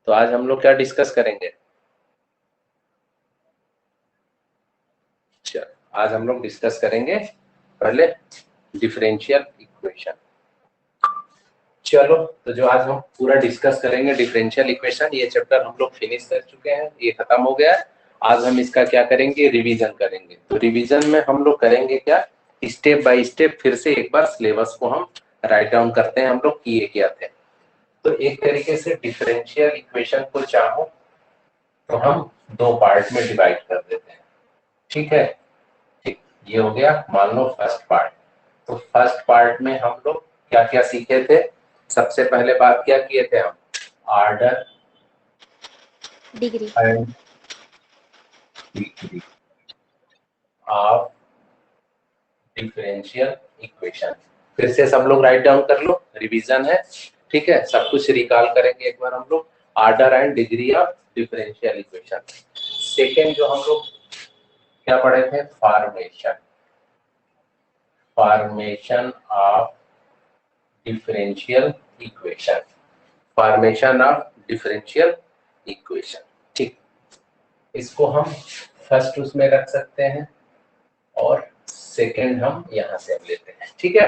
तो आज हम लोग क्या डिस्कस करेंगे? चलो आज हम लोग डिस्कस करेंगे पहले डिफरेंशियल इक्वेशन। चलो तो जो आज हम पूरा डिस्कस करेंगे डिफरेंशियल इक्वेशन, ये चैप्टर हम लोग फिनिश कर चुके हैं, ये खत्म हो गया है। आज हम इसका क्या करेंगे? रिवीजन करेंगे। तो रिवीजन में हम लोग करेंगे क्या, स्टेप बाय स्टेप फिर से एक बार सिलेबस को हम राइट डाउन करते हैं हम लोग किए क्या थे। तो एक तरीके से डिफरेंशियल इक्वेशन को चाहो तो हम दो पार्ट में डिवाइड कर देते हैं, ठीक है। ठीक, ये हो गया मान लो फर्स्ट पार्ट। तो फर्स्ट पार्ट में हम लोग क्या क्या सीखे थे? सबसे पहले बात क्या किए थे हम? Order, degree and degree of differential equation. फिर से सब लोग राइट डाउन कर लो, रिवीजन है, ठीक है। सब कुछ रिकॉल करेंगे एक बार हम लोग। Order and degree of differential equation. Second जो हम लोग क्या पढ़े थे? Formation, formation of differential equation, formation of differential equation. ठीक, इसको हम फर्स्ट उसमें रख सकते हैं और सेकंड हम यहां से अब लेते हैं, ठीक है।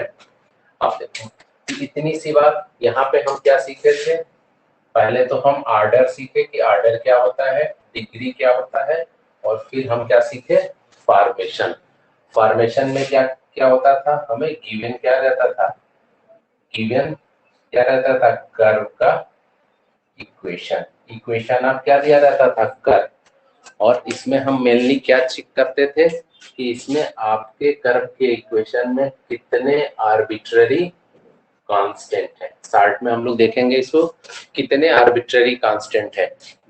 अब देखो इतनी सी बात, यहाँ पे हम क्या सीखे थे? पहले तो हम ऑर्डर सीखे कि ऑर्डर क्या होता है, डिग्री क्या होता है, और फिर हम क्या सीखे? फॉर्मेशन। फॉर्मेशन में क्या क्या होता था? हमें गिवन क्या रहता था? गिवन क्या रहता था? कर्व का इक्वेशन। इक्वेशन आप क्या दिया रहता था? कर्व। और इसमें हम मेनली क्या चेक करते थे कि इसमें आपके कर्व के इक्वेशन में कितने आर्बिट्ररी कांस्टेंट है। शार्ट में हम लोग देखेंगे इसको, कितने आर्बिट्ररी कांस्टेंट है,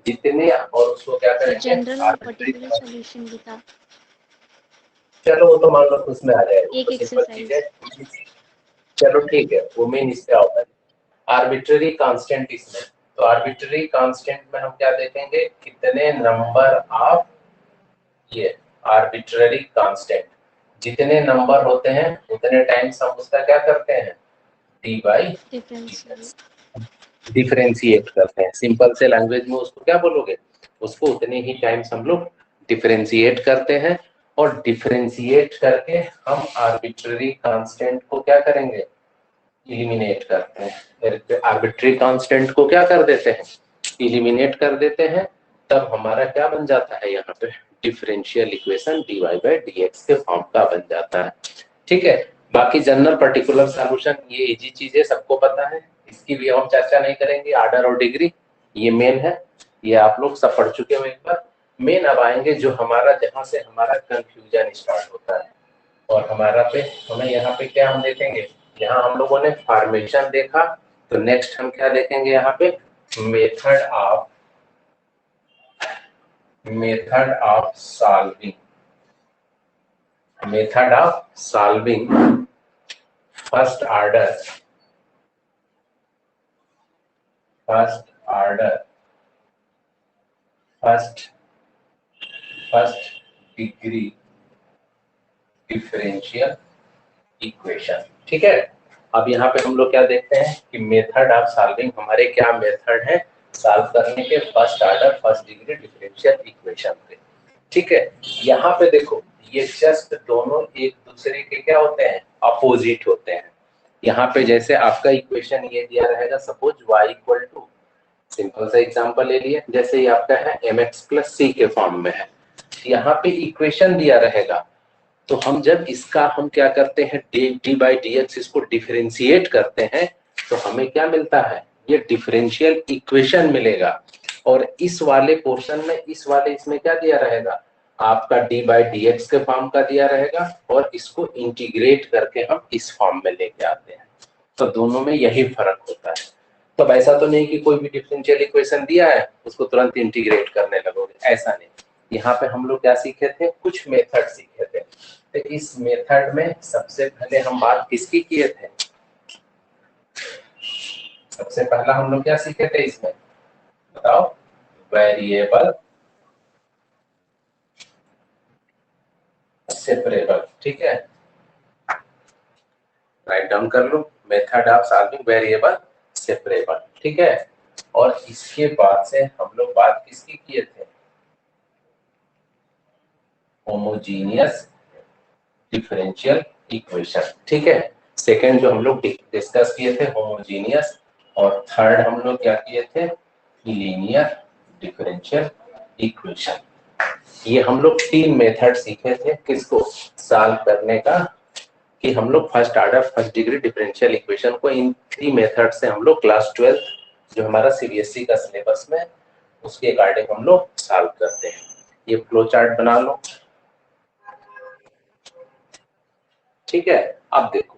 जितने, और उसको क्या करेंगे? जनरल और पर्टिकुलर सॉल्यूशन भी था। चलो वो तो मान लो उसमें आ जाएगा, एक तो सिंपल चीज है। एक्सरसाइज। चलो ठीक है, वो मेन इससे होता है आर्बिट्ररी कांस्टेंट। इसमें तो आर्बिट्ररी कांस्टेंट में हम क्या देखेंगे? कितने नंबर ऑफ, ये आर्बिट्ररी कांस्टेंट, जितने नंबर होते हैं उतने टाइम्स हम उसका क्या करते हैं? डी बाई डिफरेंशिएट करते हैं। सिंपल से लैंग्वेज में उसको क्या बोलोगे? उसको उतने ही टाइम्स हम लोग डिफरेंशिएट करते हैं, और डिफरेंशिएट करके हम आर्बिट्ररी कांस्टेंट को क्या करेंगे? इलिमिनेट करते हैं। आर्बिट्ररी कांस्टेंट को क्या कर देते हैं? इलिमिनेट कर देते हैं। तब हमारा क्या बन जाता है? यहाँ पे differential equation dy by dx के फॉर्म का बन जाता है, ठीक है। बाकी जनरल पर्टिकुलर सॉल्यूशन ये इजी चीज है, सबको पता है, इसकी भी हम चर्चा नहीं करेंगे। ऑर्डर और डिग्री ये मेन है, ये आप लोग सब पढ़ चुके हो एक बार। मेन अब आएंगे जो हमारा, जहां से हमारा कंफ्यूजन स्टार्ट होता है, और हमारा पे हमें यहाँ पे क्या हम देखेंगे? यहाँ हम लोगों ने फॉर्मेशन देखा, तो नेक्स्ट हम क्या देखेंगे? यहाँ पे method of solving, method of solving first order, first order, first degree differential equation, ठीक है। अब यहाँ पे हम लोग क्या देखते हैं कि मेथड ऑफ सॉल्विंग, हमारे क्या मेथड है सॉल्व करने के? First order first degree differential equation के, ठीक है। यहाँ पे देखो ये जस्ट दोनों एक दूसरे के क्या होते हैं? अपोजिट होते हैं। यहाँ पे जैसे आपका इक्वेशन ये दिया रहेगा, suppose y equal to, simple सा एग्जांपल ले लिए, जैसे ये आपका है mx प्लस c के फॉर्म में है। यहाँ पे इक्वेशन दिया रहेगा, तो हम जब इसका हम क्या करते हैं? डी बाई डी एक्स, इसको डिफरेंशिएट करते हैं, तो हमें क्या मिलता है? ये डिफरेंशियल इक्वेशन मिलेगा। और इस वाले पोर्शन में, इस वाले इसमें क्या दिया रहेगा? आपका डी बाई डी एक्स के फॉर्म का दिया रहेगा, और इसको इंटीग्रेट करके हम इस फॉर्म में लेके आते हैं। तो दोनों में यही फर्क होता है। तो ऐसा तो नहीं कि कोई भी डिफरेंशियल इक्वेशन दिया है उसको तुरंत इंटीग्रेट करने लगोगे, ऐसा नहीं। यहाँ पे हम लोग क्या सीखे थे? कुछ मेथड सीखे थे। तो इस मेथड में सबसे पहले हम बात किसकी किए थे? सबसे पहला हम लोग क्या सीखे थे इसमें? बताओ। वेरिएबल सेपरेबल, ठीक है। राइट डाउन कर लो, method of solving variable separable, ठीक है। और इसके बाद से हम लोग बात किसकी किए थे, होमोजीनियस डिफरेंशियल इक्वेशन। ठीक है, सेकंड जो हम लोग डिस्कस किए थे होमोजीनियस, और थर्ड हम लोग क्या किए थे, लीनियर डिफरेंशियल इक्वेशन। ये हम लोग 3 मेथड सीखे थे किसको सॉल्व करने का, कि हम लोग first order first degree differential equation को इन 3 मेथड से हम लोग क्लास 12 जो हमारा सीबीएसई का सिलेबस में उसके अकॉर्डिंग हम लोग सॉल्व करते हैं। ये फ्लो चार्ट बना लो। ठीक है, अब देखो,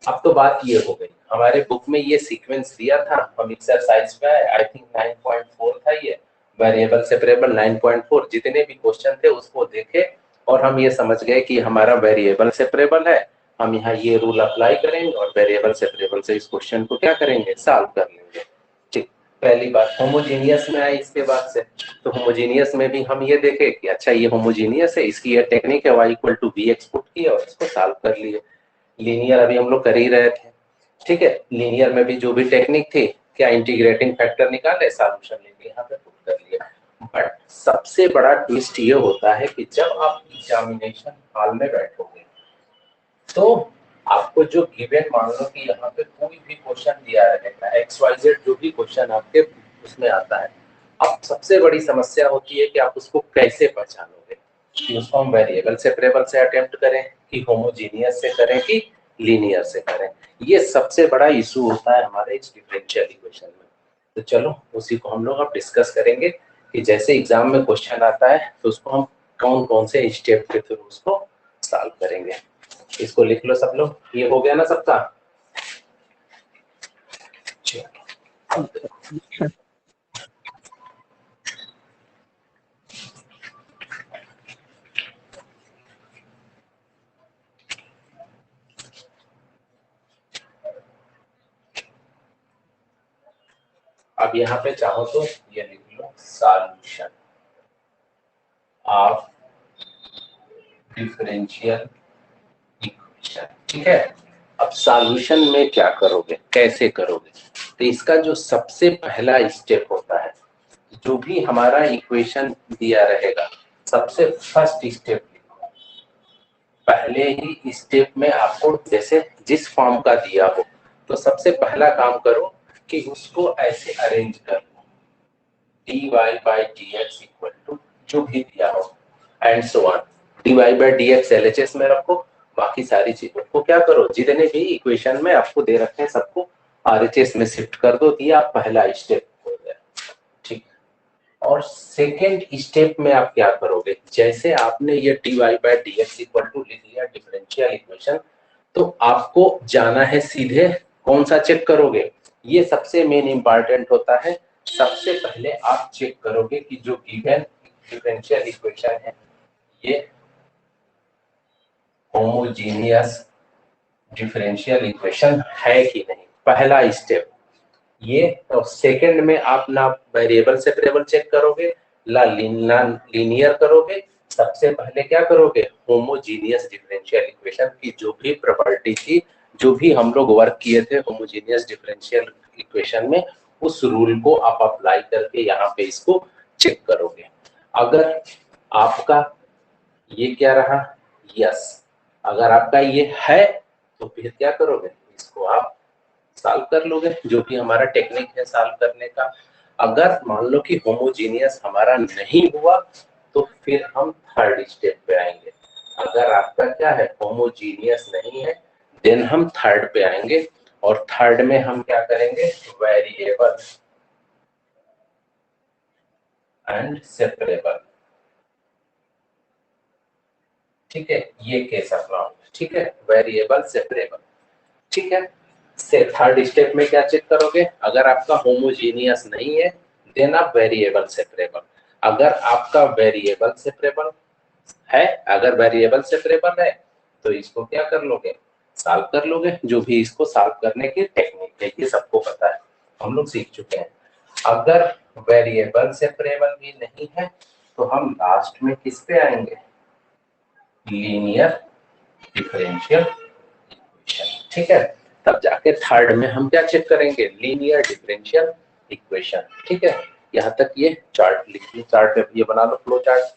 अब तो बात ये हो गई, हमारे बुक में ये सीक्वेंस दिया था, हम एक्सरसाइज पे आए, आई थिंक 9.4 था ये, वेरिएबल सेपरेबल 9.4, जितने भी क्वेश्चन थे उसको देखे और हम ये समझ गए कि हमारा वेरिएबल सेपरेबल है, हम यहाँ ये रूल अप्लाई करेंगे और वेरिएबल सेपरेबल से इस क्वेश्चन को क्या करेंगे, सॉल्व कर लेंगे। ठीक, पहली बात होमोजीनियस में आई, इसके बाद से तो होमोजीनियस में भी हम ये देखे कि अच्छा ये होमोजीनियस है, इसकी ये टेक्निक है, y इक्वल टू बी एक्सपुट की और इसको सॉल्व कर लिए। लीनियर अभी हम लोग कर ही रहे थे। ठीक है, लीनियर में भी जो भी टेक्निक थी, क्या इंटीग्रेटिंग फैक्टर निकाले, सॉल्यूशन लेके यहाँ पे पुट कर लिया। बट सबसे बड़ा ट्विस्ट ये होता है कि जब आप एग्जामिनेशन हॉल में बैठोगे तो आपको जो गिवन, मान लो कि यहाँ पे कोई भी क्वेश्चन दिया रहेगा, XYZ जो भी क्वेश्चन आपके उसमें आता है, अब सबसे बड़ी समस्या होती है कि आप उसको कैसे पहचानोगे, कि उसको हम वेरिएबल सेपरेबल से अटेम्प्ट करें, कि होमोजीनियस से करें, कि लीनियर से करें। ये सबसे बड़ा इशू होता है हमारे इस डिफरेंशियल इक्वेशन में। तो चलो उसी को हम लोग अब डिस्कस करेंगे कि जैसे एग्जाम में क्वेश्चन आता है तो उसको हम कौन कौन से स्टेप के थ्रू उसको सॉल्व करेंगे। इसको लिख लो सब लोग, ये हो गया ना सबका। अब यहाँ पे चाहो तो ये लिख लो, सॉल्यूशन ऑफ डिफरेंशियल इक्वेशन। ठीक है, अब सॉल्यूशन में क्या करोगे, कैसे करोगे, तो इसका जो सबसे पहला स्टेप होता है, जो भी हमारा इक्वेशन दिया रहेगा, सबसे फर्स्ट स्टेप लिखो। पहले ही स्टेप में आपको जैसे जिस फॉर्म का दिया हो, तो सबसे पहला काम करो कि उसको ऐसे अरेंज कर लो, dy by dx equal to जो भी दिया हो and so on. dy by dx LHS में रखो, बाकी सारी चीजों को क्या करो, जितने भी इक्वेशन में आपको दे रखे हैं सबको RHS में शिफ्ट कर दो। दिया पहला स्टेप हो गया। ठीक, और सेकेंड स्टेप में आप क्या करोगे, जैसे आपने ये dy by dx equal to लिख लिया डिफरेंशियल इक्वेशन, तो आपको जाना है सीधे, कौन सा चेक करोगे, ये सबसे मेन इंपॉर्टेंट होता है। सबसे पहले आप चेक करोगे कि जो गिवन डिफरेंशियल इक्वेशन है ये होमोजीनियस डिफरेंशियल इक्वेशन है कि नहीं, पहला स्टेप ये। तो सेकंड में आप ना वेरिएबल सेपरेबल चेक करोगे, ना लीनियर करोगे, सबसे पहले क्या करोगे, होमोजीनियस डिफरेंशियल इक्वेशन की जो भी प्रॉपर्टी थी, जो भी हम लोग वर्क किए थे होमोजीनियस डिफरेंशियल इक्वेशन में, उस रूल को आप अप्लाई करके यहाँ पे इसको चेक करोगे। अगर आपका ये क्या रहा, यस, अगर आपका ये है तो फिर क्या करोगे, इसको आप सॉल्व कर लोगे, जो भी हमारा टेक्निक है सॉल्व करने का। अगर मान लो कि होमोजीनियस हमारा नहीं हुआ तो फिर हम थर्ड स्टेप पे आएंगे। अगर आपका क्या है, होमोजीनियस नहीं है, देन हम थर्ड पे आएंगे, और थर्ड में हम क्या करेंगे, वेरिएबल एंड सेपरेबल। ठीक है, ये केस अपनाओ। ठीक है, वेरिएबल सेपरेबल। ठीक है, से थर्ड स्टेप में क्या चेक करोगे, अगर आपका होमोजीनियस नहीं है देन आप वेरिएबल सेपरेबल। अगर आपका वेरिएबल सेपरेबल है, अगर वेरिएबल सेपरेबल है तो इसको क्या कर लोगे, सॉल्व कर लोगे। जो भी इसको सॉल्व करने की टेक्निक है ये सबको पता है, हम लोग सीख चुके हैं। अगर वेरिएबल सेपरेबल भी नहीं है तो हम लास्ट में किस पे आएंगे, लीनियर डिफरेंशियल इक्वेशन। ठीक है, तब जाके थर्ड में हम क्या चेक करेंगे, लीनियर डिफरेंशियल इक्वेशन। ठीक है, यहाँ तक ये चार्ट लिख लो, चार्ट पे ये बना लो फ्लो चार्ट।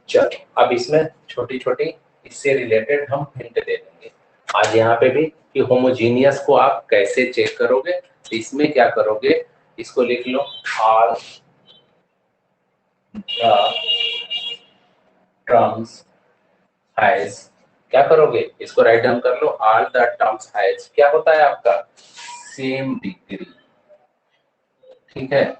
चलो अब इसमें छोटी छोटी इससे रिलेटेड हम हिंट दे देंगे आज यहाँ पे भी कि होमोजीनियस को आप कैसे चेक करोगे। तो इसमें क्या करोगे, इसको लिख लो ऑल द टर्म्स हैज, क्या करोगे इसको राइट डाउन कर लो, ऑल द टर्म्स हैज क्या होता है आपका सेम डिग्री। ठीक है,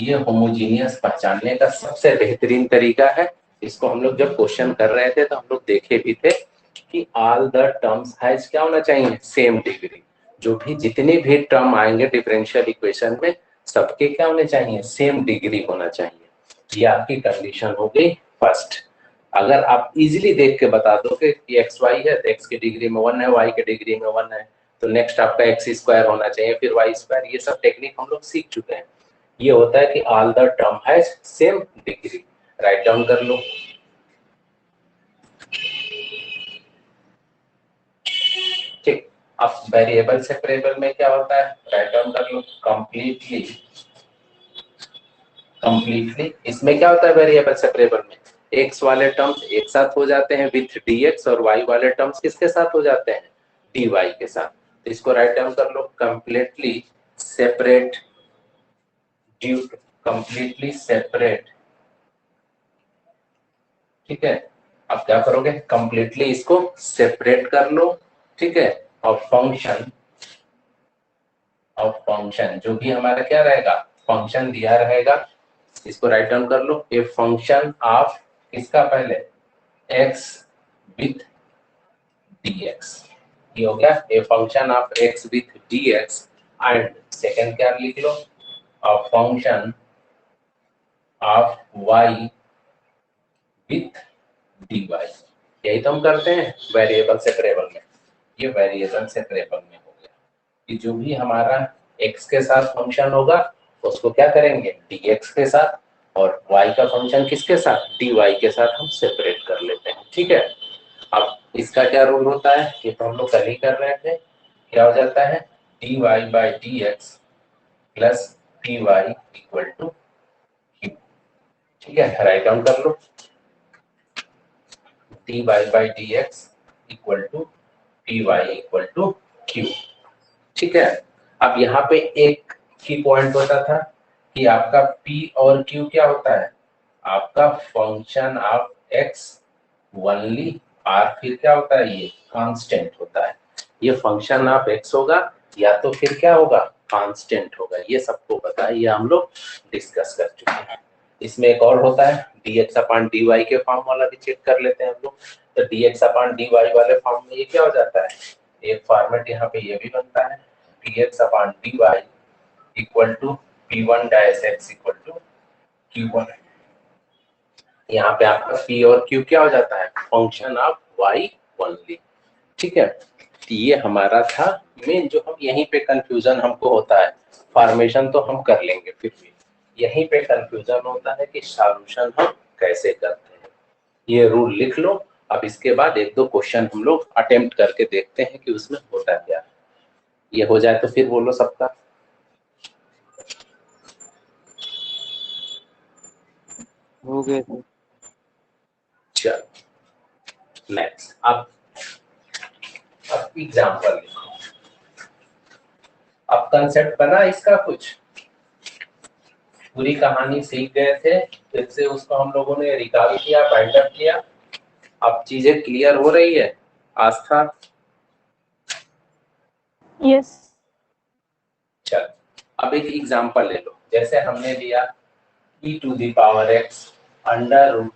ये होमोजीनियस पहचानने का सबसे बेहतरीन तरीका है। इसको हम लोग जब क्वेश्चन कर रहे थे तो हम लोग देखे भी थे कि ऑल द टर्म्स हैज क्या होना चाहिए सेम डिग्री। जो भी जितने भी टर्म आएंगे डिफरेंशियल इक्वेशन में सबके क्या होने चाहिए सेम डिग्री होना चाहिए। ये आपकी कंडीशन हो गई फर्स्ट। अगर आप इजीली देख के बता दोगे कि एक्स वाई है तो एक्स की डिग्री में 1 है, वाई की डिग्री में 1 है, तो नेक्स्ट आपका एक्स स्क्वायर होना चाहिए, फिर वाई स्क्वायर। ये सब टेक्निक हम लोग सीख चुके हैं। ये होता है कि all the term has same degree, right down कर लो। ठीक, अब वेरिएबल सेपरेबल में क्या होता है, राइट डाउन कर लो कंप्लीटली। कंप्लीटली इसमें क्या होता है वेरिएबल सेपरेबल में, एक्स वाले टर्म्स एक साथ हो जाते हैं विथ dx और y वाले टर्म्स किसके साथ हो जाते हैं dy के साथ। तो इसको राइट डाउन कर लो completely separate due completely separate. ठीक है, अब क्या करोगे कंप्लीटली इसको सेपरेट कर लो। ठीक है, और फंक्शन जो भी हमारा क्या रहेगा फंक्शन दिया रहेगा, इसको राइट डाउन कर लो ए फंक्शन ऑफ किसका पहले x विथ dx। ये हो गया a function of x with dx and second क्या लिख लो a function of y with dy। यही तो हम करते हैं वेरिएबल सेपरेबल में। ये वेरिएबल सेपरेबल में हो गया कि जो भी हमारा x के साथ फंक्शन होगा उसको क्या करेंगे dx के साथ, और y का फंक्शन किसके साथ dy के साथ हम सेपरेट कर लेते हैं। ठीक है, अब इसका क्या रूल होता है कि तो हम लोग कल ही कर रहे थे, क्या हो जाता है dy by dx plus py equal to q। ठीक है, राइट डाउन कर लो dy by dx equal to py equal to q। ठीक है, अब यहाँ पे एक की पॉइंट होता था कि आपका p और q क्या होता है आपका function of x only, r फिर क्या होता है ये कांस्टेंट होता है। ये फंक्शन ऑफ x होगा या तो फिर क्या होगा कांस्टेंट होगा, ये सबको पता है, ये हम लोग डिस्कस कर चुके हैं। इसमें एक और होता है dx अपॉन dy के फॉर्म वाला भी चेक कर लेते हैं हम लोग। तो dx अपॉन dy वाले फॉर्म में ये क्या हो जाता है, एक फॉर्मेट यहाँ पे ये भी बनता है dx upon dy equal to p1 dash x equal to q1। यहाँ पे आपका p और q क्या हो जाता है फंक्शन ऑफ y ओनली। ठीक है, तो ये हमारा था मेन, जो हम यहीं पे कंफ्यूजन हमको होता है। फॉर्मेशन तो हम कर लेंगे, फिर भी यहीं पे कंफ्यूजन होता है कि सॉल्यूशन हम कैसे करते हैं। ये रूल लिख लो। अब इसके बाद एक दो क्वेश्चन हम लोग अटेम्प्ट करके देखते हैं कि उसमें होता क्या है। ये हो जाए तो फिर बोलो सबका हो गया सर। चलो नेक्स्ट। अब एग्जांपल लिखो। अब कंसेप्ट बना इसका, कुछ पूरी कहानी सीख गए थे, फिर से उसको हम लोगों ने रिकॉल किया, बाइंड अप किया। अब चीजें क्लियर हो रही है आस्था? यस। चल अब एक एग्जांपल ले लो, जैसे हमने लिया e to the power x under root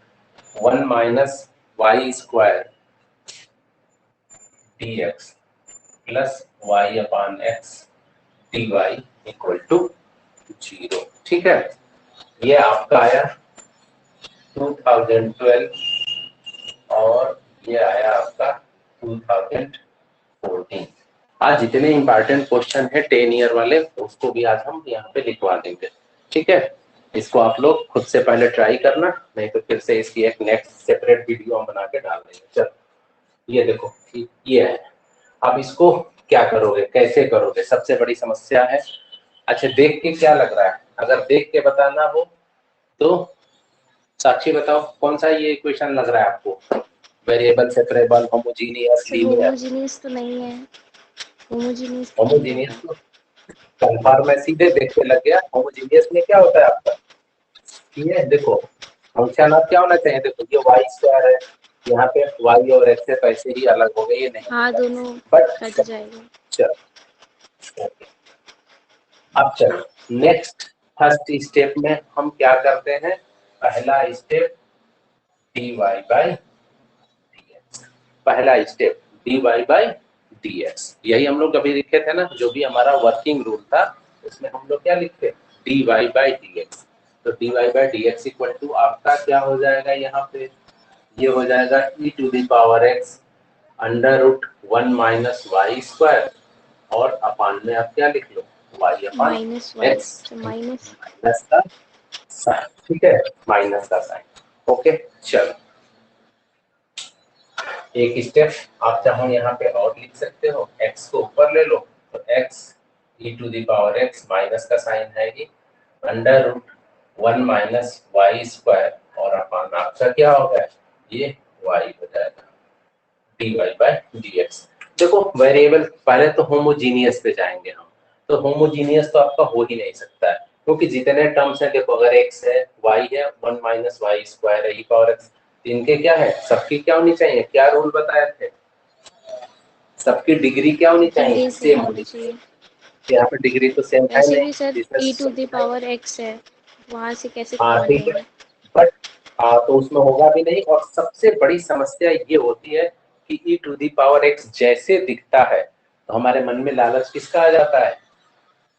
1 minus y square dx plus y upon x dy equal to 0। ठीक है, ये आपका आया 2012 और ये आया आपका 2014। आज जितने इंपॉर्टेंट क्वेश्चन है 10 ईयर वाले उसको भी आज हम यहाँ पे लिखवा देंगे। ठीक है, इसको आप लोग खुद से पहले ट्राई करना, नहीं तो फिर से इसकी एक नेक्स्ट सेपरेट वीडियो हम बना के डाल देंगे। चलो ये देखो ये है। अब इसको क्या करोगे, कैसे करोगे, सबसे बड़ी समस्या है। अच्छा देख के क्या लग रहा है, अगर देख के बताना हो तो साक्षी बताओ कौन सा ये इक्वेशन लग रहा है आपको, variable, separable, homogeneous, sir linear? Homogeneous तो नहीं है, होमोजीनियस तो नहीं होमोजीनियस होगा। तो कंफर्म है, सीधे देख के लग गया। होमोजीनियस में क्या होता है आपका, ये देखो फंक्शन आप क्या होना चाहिए, देखो ये वाई स्क्वायर है, यहाँ पे वाई और एक्स से पैसे ही अलग हो गए, ये नहीं हाँ होता। दोनों कट बट जाएगा। चलो अब चलो नेक्स्ट फर्स्ट स्टेप में हम क्या करते हैं, पहला स्टेप dy बाई dx, पहला स्टेप dy बाई dx, यही हम लोग अभी लिखे थे ना, जो भी हमारा वर्किंग रूल था उसमें हम लोग क्या लिखते dy बाई dx। तो dy by dx equal to आपका क्या हो जाएगा, यहाँ पे ये हो जाएगा e to the power x under root 1 minus y square, और अपान में आप क्या लिख लो y upon minus y, x, तो माइनस। माइनस का साइन, ठीक है, माइनस का साइन। ओके चलो एक स्टेप आप चाहो यहाँ पे और लिख सकते हो, x को ऊपर ले लो तो x e to the power x minus का साइन है ये under root 1 minus y square, और अपान आपका क्या होगा, ये y हो जाएगा dy बाई dx। देखो वेरिएबल पहले तो होमोजीनियस पे जाएंगे हम, तो होमोजीनियस तो आपका हो ही नहीं सकता है, क्योंकि जितने टर्म्स हैं, देखो अगर x है, y है, 1 माइनस वाई स्क्वायर है, e पावर x, इनके क्या है, सबकी क्या होनी चाहिए, क्या रूल बताए थे, सबकी डिग्री क्या होनी चाहिए, डिग्री सेम सेम होना होनी चाहिए। चाहिए। यहाँ पे डिग्री तो सेम है वैसे नहीं, भी सर जिसमें e टू द सेम है। पावर x है, वहां से कैसे हाँ कॉमन ठीक है, लेंगे। बट तो उसमें होगा भी नहीं, और सबसे बड़ी समस्या ये होती है कि e to the power x जैसे दिखता है तो हमारे मन में लालच किसका आ जाता है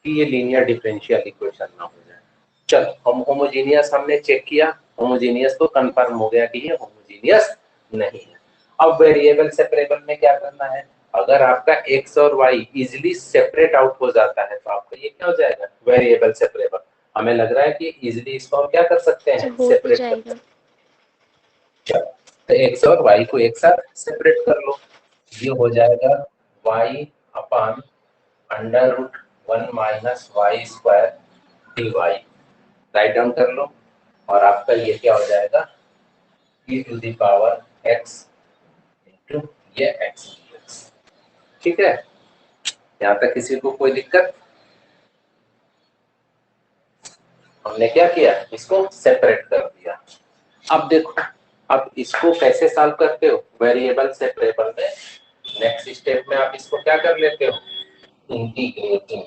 कि ये लीनियर डिफरेंशियल इक्वेशन ना हो जाए। चलो हम होमोजीनियस हमने चेक किया, होमोजीनियस तो कंफर्म हो गया कि ये होमोजीनियस नहीं है। अब वेरिएबल सेपरेबल में क्या करना है, अगर आपका x और y इजिली सेपरेट आउट हो जाता है तो आपका ये क्या हो जाएगा, वेरिएबल सेपरेबल। हमें लग रहा है कि इजिली इसको हम क्या कर सकते हैं, सर हो तो सेपरेट कर सकते जाएगा। हैं। चलो तो x और y को एक साथ सेपरेट कर लो, ये हो जाएगा y upon under root 1 minus y square dy, right down कर लो, और आपका ये क्या हो जाएगा e to the power x into ये x dx। ठीक है, यहाँ तक किसी को कोई दिक्कत, हमने क्या किया, इसको सेपरेट कर दिया। अब देखो अब इसको कैसे सॉल्व करते हो, वेरिएबल सेपरेबल में नेक्स्ट स्टेप में आप इसको क्या कर लेते हो, इंटीग्रेटिंग,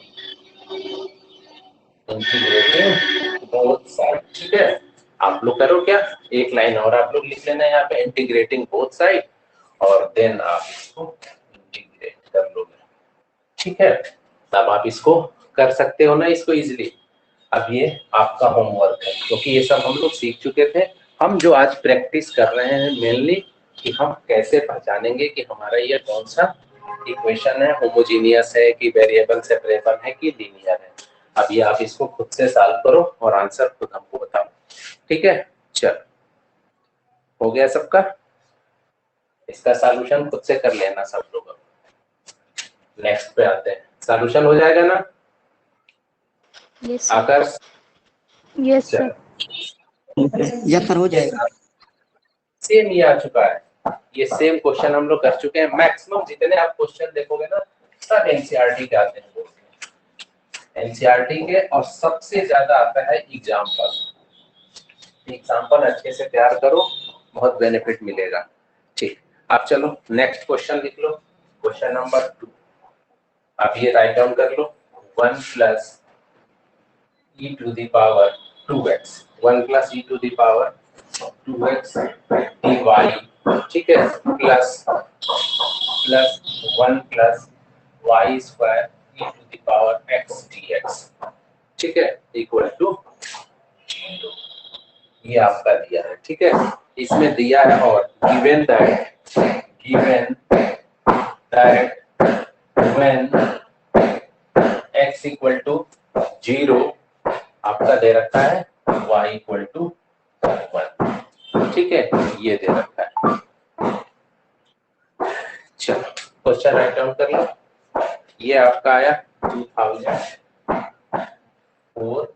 इंटीग्रेटिंग बोथ साइड। ठीक है, आप लोग करो क्या, एक लाइन और आप लोग लिख लेना यहाँ पे, इंटीग्रेटिंग बोथ साइड, और देन आप इसको इंटीग्रेट कर लोगे। ठीक है, तब आप इसको कर सकते हो ना इसको इजीली। अब ये आपका होमवर्क है, क्योंकि ये सब हम लोग सीख चुके थे, हम जो आज प्रैक्टिस कर रहे हैं मेनली कि हम कैसे पहचानेंगे कि हमारा ये कौन सा इक्वेशन है, होमोजीनियस है कि वेरिएबल सेपरेबल है कि लीनियर है। अब ये आप इसको खुद से सॉल्व करो और आंसर खुद हमको बताओ। ठीक है, चल हो गया सबका, इसका सॉल्यूशन खुद से कर लेना सब लोग। नेक्स्ट पे आते हैं, सॉल्यूशन हो जाएगा ना यस आकाश? यस चल यस सर हो जाएगा। सेम ये आ चुका है, ये सेम क्वेश्चन हम लोग कर चुके हैं। मैक्सिमम जितने आप क्वेश्चन देखोगे ना सब एनसीईआरटी के आते हैं, एनसीईआरटी के, और सबसे ज्यादा आता है एग्जाम्पल। एग्जाम्पल अच्छे से तैयार करो, बहुत बेनिफिट मिलेगा। ठीक, अब चलो नेक्स्ट क्वेश्चन लिख लो, क्वेश्चन नंबर 2। आप ये राइट डाउन कर लो, 1 plus e to the power 2x, 1 plus e to the power 2x dy, ठीक है, plus 1 plus y square e to the power x dx, ठीक है, इक्वल टू 0। ये आपका दिया है। ठीक है, इसमें दिया है और given that when x equal to 0 आपका दे रखा है y इक्वल टू 1। ठीक है, ये दे रखा है। चलो क्वेश्चन राइट डाउन कर लो। ये आपका आया 2004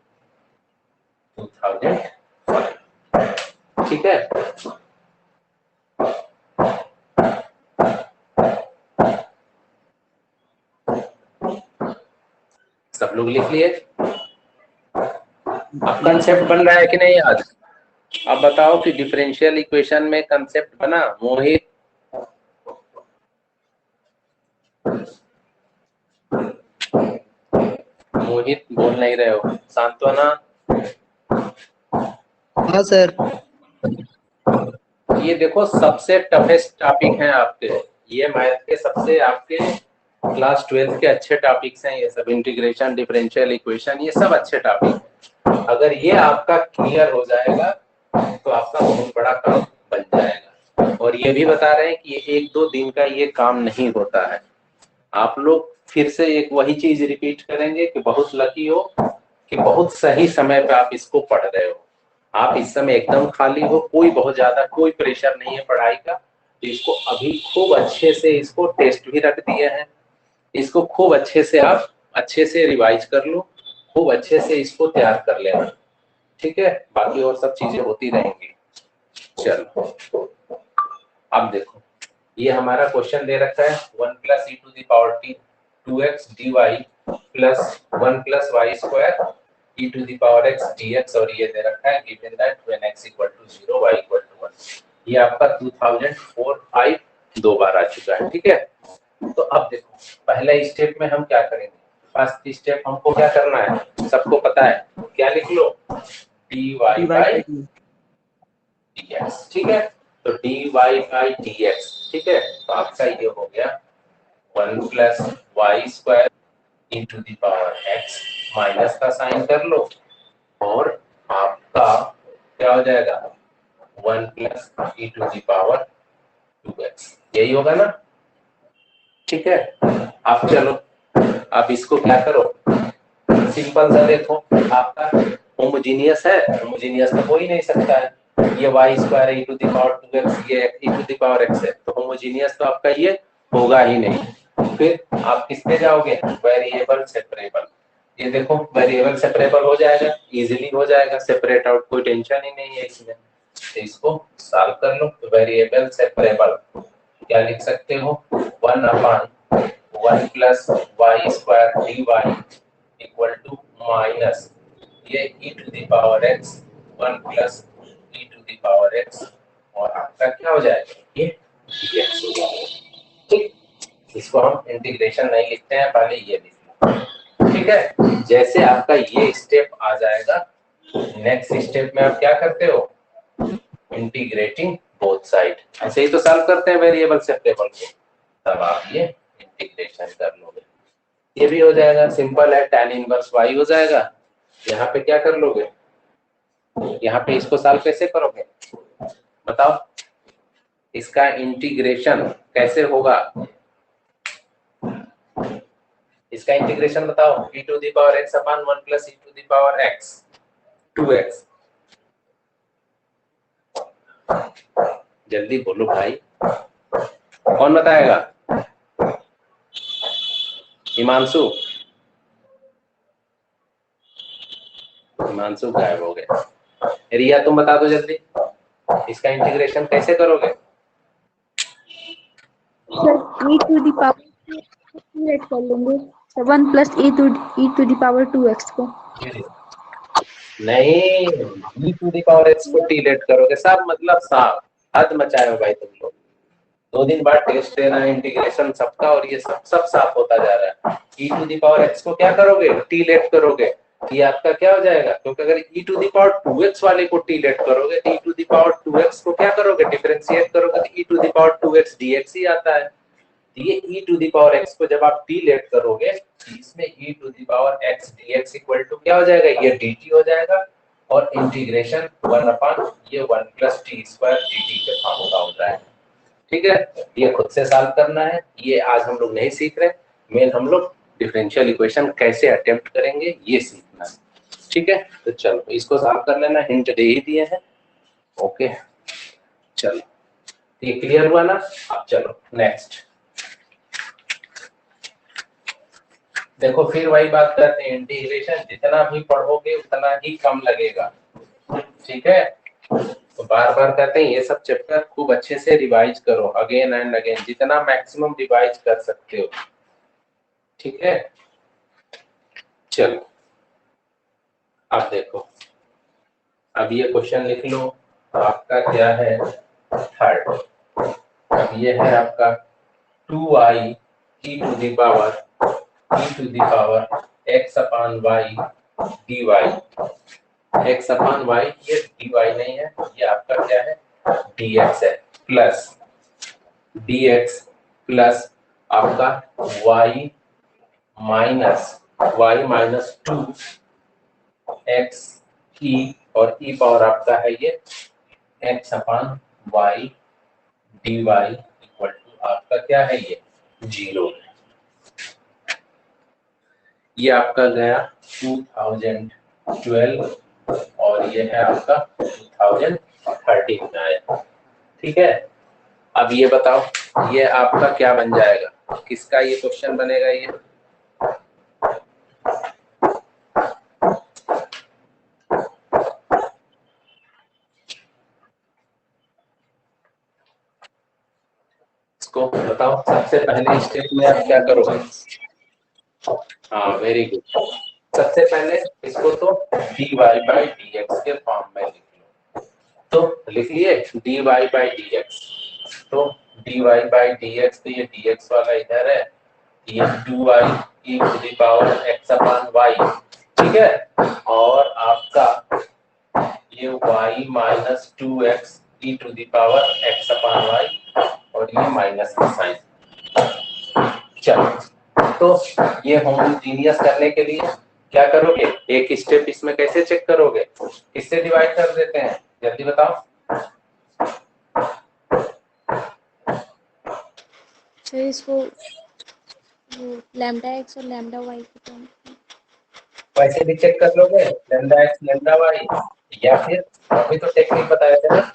2005। ठीक है, सब लोग लिख लिए? अब कंसेप्ट बन रहा है कि नहीं आज? अब बताओ कि डिफरेंशियल इक्वेशन में कंसेप्ट बना? मोहित, मोहित बोल नहीं रहे हो। सांत्वना, हाँ सर। ये देखो सबसे टफेस्ट टॉपिक हैं आपके, ये मैथ के सबसे आपके क्लास 12th के अच्छे टॉपिक्स हैं ये सब। इंटीग्रेशन, डिफरेंशियल इक्वेशन, ये सब अच्छे टॉपिक हैं। अगर ये आपका क्लियर हो जाएगा तो आपका बहुत बड़ा काम बन जाएगा। और ये भी बता रहे हैं कि ये 1-2 दिन का ये काम नहीं होता है। आप लोग फिर से एक वही चीज रिपीट करेंगे कि बहुत लकी हो कि बहुत सही समय पे आप इसको पढ़ रहे हो। आप इस समय एकदम खाली हो, कोई बहुत ज्यादा कोई प्रेशर नहीं है पढ़ाई का। तो इसको अभी खूब अच्छे से, इसको टेस्ट भी रख दिए हैं, इसको खूब अच्छे से आप अच्छे से रिवाइज कर लो, खूब अच्छे से इसको तैयार कर लेना। ठीक है, बाकी और सब चीजें होती रहेंगी। चलो अब देखो, ये हमारा क्वेश्चन दे रखा है 1 plus e to the power t 2x dy plus 1 plus y square e to the power x dx, और ये दे रखा है given that when x equal to 0 y equal to 1। ये आपका 2004-5 दो बार आ चुका है। ठीक है, तो अब देखो पहले स्टेप में हम क्या करेंगे। फर्स्ट स्टेप हमको क्या करना है, सबको पता है, क्या लिख लो, dy बाई dx। ठीक है, तो dy बाई dx। ठीक है, तो आपका ये हो गया 1 plus y square into the power x, minus का साइन कर लो, और आपका क्या हो जाएगा 1 plus e to the power 2x, यही होगा ना। ठीक है, अब चलो आप इसको क्या करो, सिंपल सा देखो, आपका होमोजीनियस है, होमोजीनियस तो हो ही नहीं सकता है। ये y square e to the power 2x, ये e to the power x है, तो होमोजीनियस तो आपका ये होगा ही नहीं। फिर आप किस पे जाओगे, वेरिएबल सेपरेबल। ये देखो वेरिएबल सेपरेबल हो जाएगा, इजीली हो जाएगा, सेपरेट आउट, कोई टेंशन ही नहीं है इसमें। तो इसको सॉल्व कर लो। वेरिएबल सेपरेबल क्या लिख सकते हो, 1 upon 1 plus y square d y equal to minus ये e to the power x 1 plus e to the power x, और आपका क्या हो जाएगा, ये dx हो जाएगा। ठीक, इसको हम इंटीग्रेशन नहीं लिखते हैं, पहले ये लिखते हैं। ठीक है, जैसे आपका ये स्टेप आ जाएगा, नेक्स्ट स्टेप में आप क्या करते हो, इंटीग्रेटिंग बोथ साइड। ऐसे ही तो सॉल्व करते हैं वेरिएबल सेपरेबल को, तब आप ये इंटीग्रेशन कर लोगे, ये भी हो जाएगा। सिंपल है, tan इनवर्स y हो जाएगा। यहाँ पे क्या कर लोगे, यहाँ पे इसको सॉल्व कैसे करोगे बताओ, इसका इंटीग्रेशन कैसे होगा, इसका इंटीग्रेशन बताओ, e to the power x upon 1 plus e to the power x 2x। जल्दी बोलो भाई, कौन बताएगा, हिमांशु, हिमांशु गायब हो गया। रिया तुम बता दो जल्दी, इसका इंटीग्रेशन कैसे करोगे। Sir e to the power let कर लेंगे, 1 plus e to the power 2x को। नहीं, e to the power x को टी लेट करोगे, सब मतलब साफ हद मचाए हो भाई तुम लोग। 2 दिन बाद टेस्ट देना है इंटीग्रेशन सबका, और ये सब साफ होता जा रहा है। e to the power x को क्या करोगे, टी लेट करोगे, ये आपका क्या हो जाएगा, क्योंकि अगर e to the power 2x वाले को टी लेट करोगे तो e to the power 2x को क्या करोगे, डिफरेंशिएट करोगे तो e to the power 2x dx ही आता है। ये e to the power x को जब आप टी लेट करोगे, इसमें e to the power x dx equal to क्या हो जाएगा, ये dt हो जाएगा, और इंटीग्रेशन 1 अपॉन ये 1 प्लस टी स्क्वायर dt के फॉर्म का होता है। ठीक है, ये खुद से सॉल्व करना है, ये आज हम लोग नहीं सीख रहे, मेन हम लोग डिफरेंशियल इक्वेशन कैसे अटेम्प्ट करेंगे ये सीखना है। ठीक है, तो चलो इसको सॉल्व कर लेना, हिंट दे ही दिए हैं। ओके चलो, ये क्लियर हुआ ना। अब चलो नेक्स्ट देखो, फिर वही बात करते हैं, इंटीग्रेशन जितना भी पढ़ोगे उतना ही कम लगेगा, ठीक है। तो बार बार कहते हैं ये सब चैप्टर खूब अच्छे से रिवाइज करो, अगेन एंड अगेन, जितना मैक्सिमम रिवाइज कर सकते हो, ठीक है। चलो अब देखो, अब ये क्वेश्चन लिख लो, आपका क्या है, थर्ड। अब ये है आपका 2i e to the power x upon y dy। x upon y, ये dy नहीं है, ये आपका क्या है, dx है, प्लस dx प्लस आपका y माइनस 2 x e, और e पावर आपका है ये x upon y dy equal to आपका क्या है, ये 0 है। ये आपका गया 2012 और ये है आपका 2013 में आया, ठीक है। अब ये बताओ ये आपका क्या बन जाएगा, किसका ये क्वेश्चन बनेगा, ये इसको बताओ। सबसे पहले स्टेप में आप क्या करोगे, हाँ वेरी गुड, सबसे पहले इसको तो dy बाई dx के फॉर्म में लिख लो। तो लिख लिए dy बाई dx, तो dy बाई dx, तो ये dx वाला इधर है, ये 2i e to the power x upon y, ठीक है। और आपका ये y minus 2x e to the power x upon y, और ये माइनस का साइन। चलो, तो ये होमोजीनियस करने के लिए क्या करोगे, एक स्टेप इसमें कैसे चेक करोगे, किससे डिवाइड कर देते हैं, जल्दी बताओ। फिर इसको लैम्डा एक्स और लैम्डा वाई की टर्म वैसे भी चेक कर लोगे, लैम्डा एक्स लैम्डा वाई, या फिर अभी तो टेक्निक बताया था ना,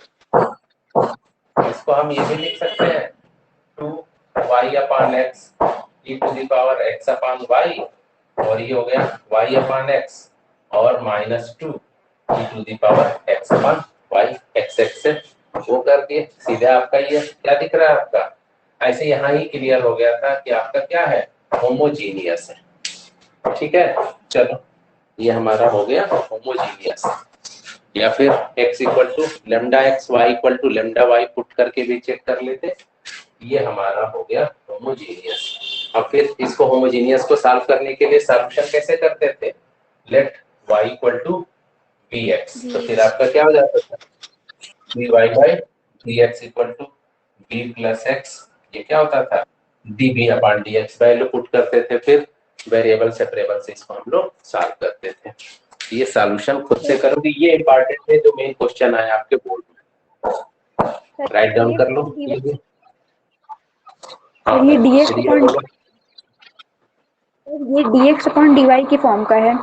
इसको हम ये भी लिख सकते हैं 2y upon x e to the power x upon y, और ये हो गया y अपॉन x और minus 2 e to the power x upon y, x x से वो करके सीधे आपका ये क्या दिख रहा है आपका, ऐसे यहाँ ही क्लियर हो गया था कि आपका क्या है, होमोजीनियस है, ठीक है। चलो ये हमारा हो गया होमोजीनियस, या फिर x equal to lambda x, y equal to lambda y put करके भी चेक कर लेते, ये हमारा हो गया होमोजीनियस। अब फिर इसको होमोजीनियस को सॉल्व करने के लिए सॉल्यूशन कैसे करते थे, let y equal to bx, तो फिर आपका क्या हो जाता था, dy by dx equal to b plus x, ये क्या होता था, db upon dx, value put करते थे, फिर वेरिएबल सेपरेबल से इसको हम लोग सॉल्व करते थे। ये सॉल्यूशन खुद से करोगे, ये इंपॉर्टेंट है, जो मेन क्वेश्चन आया आपके बोर्ड में, राइट डाउन कर लो ये भी। हाँ, ये dx अपॉन dy के फॉर्म का है।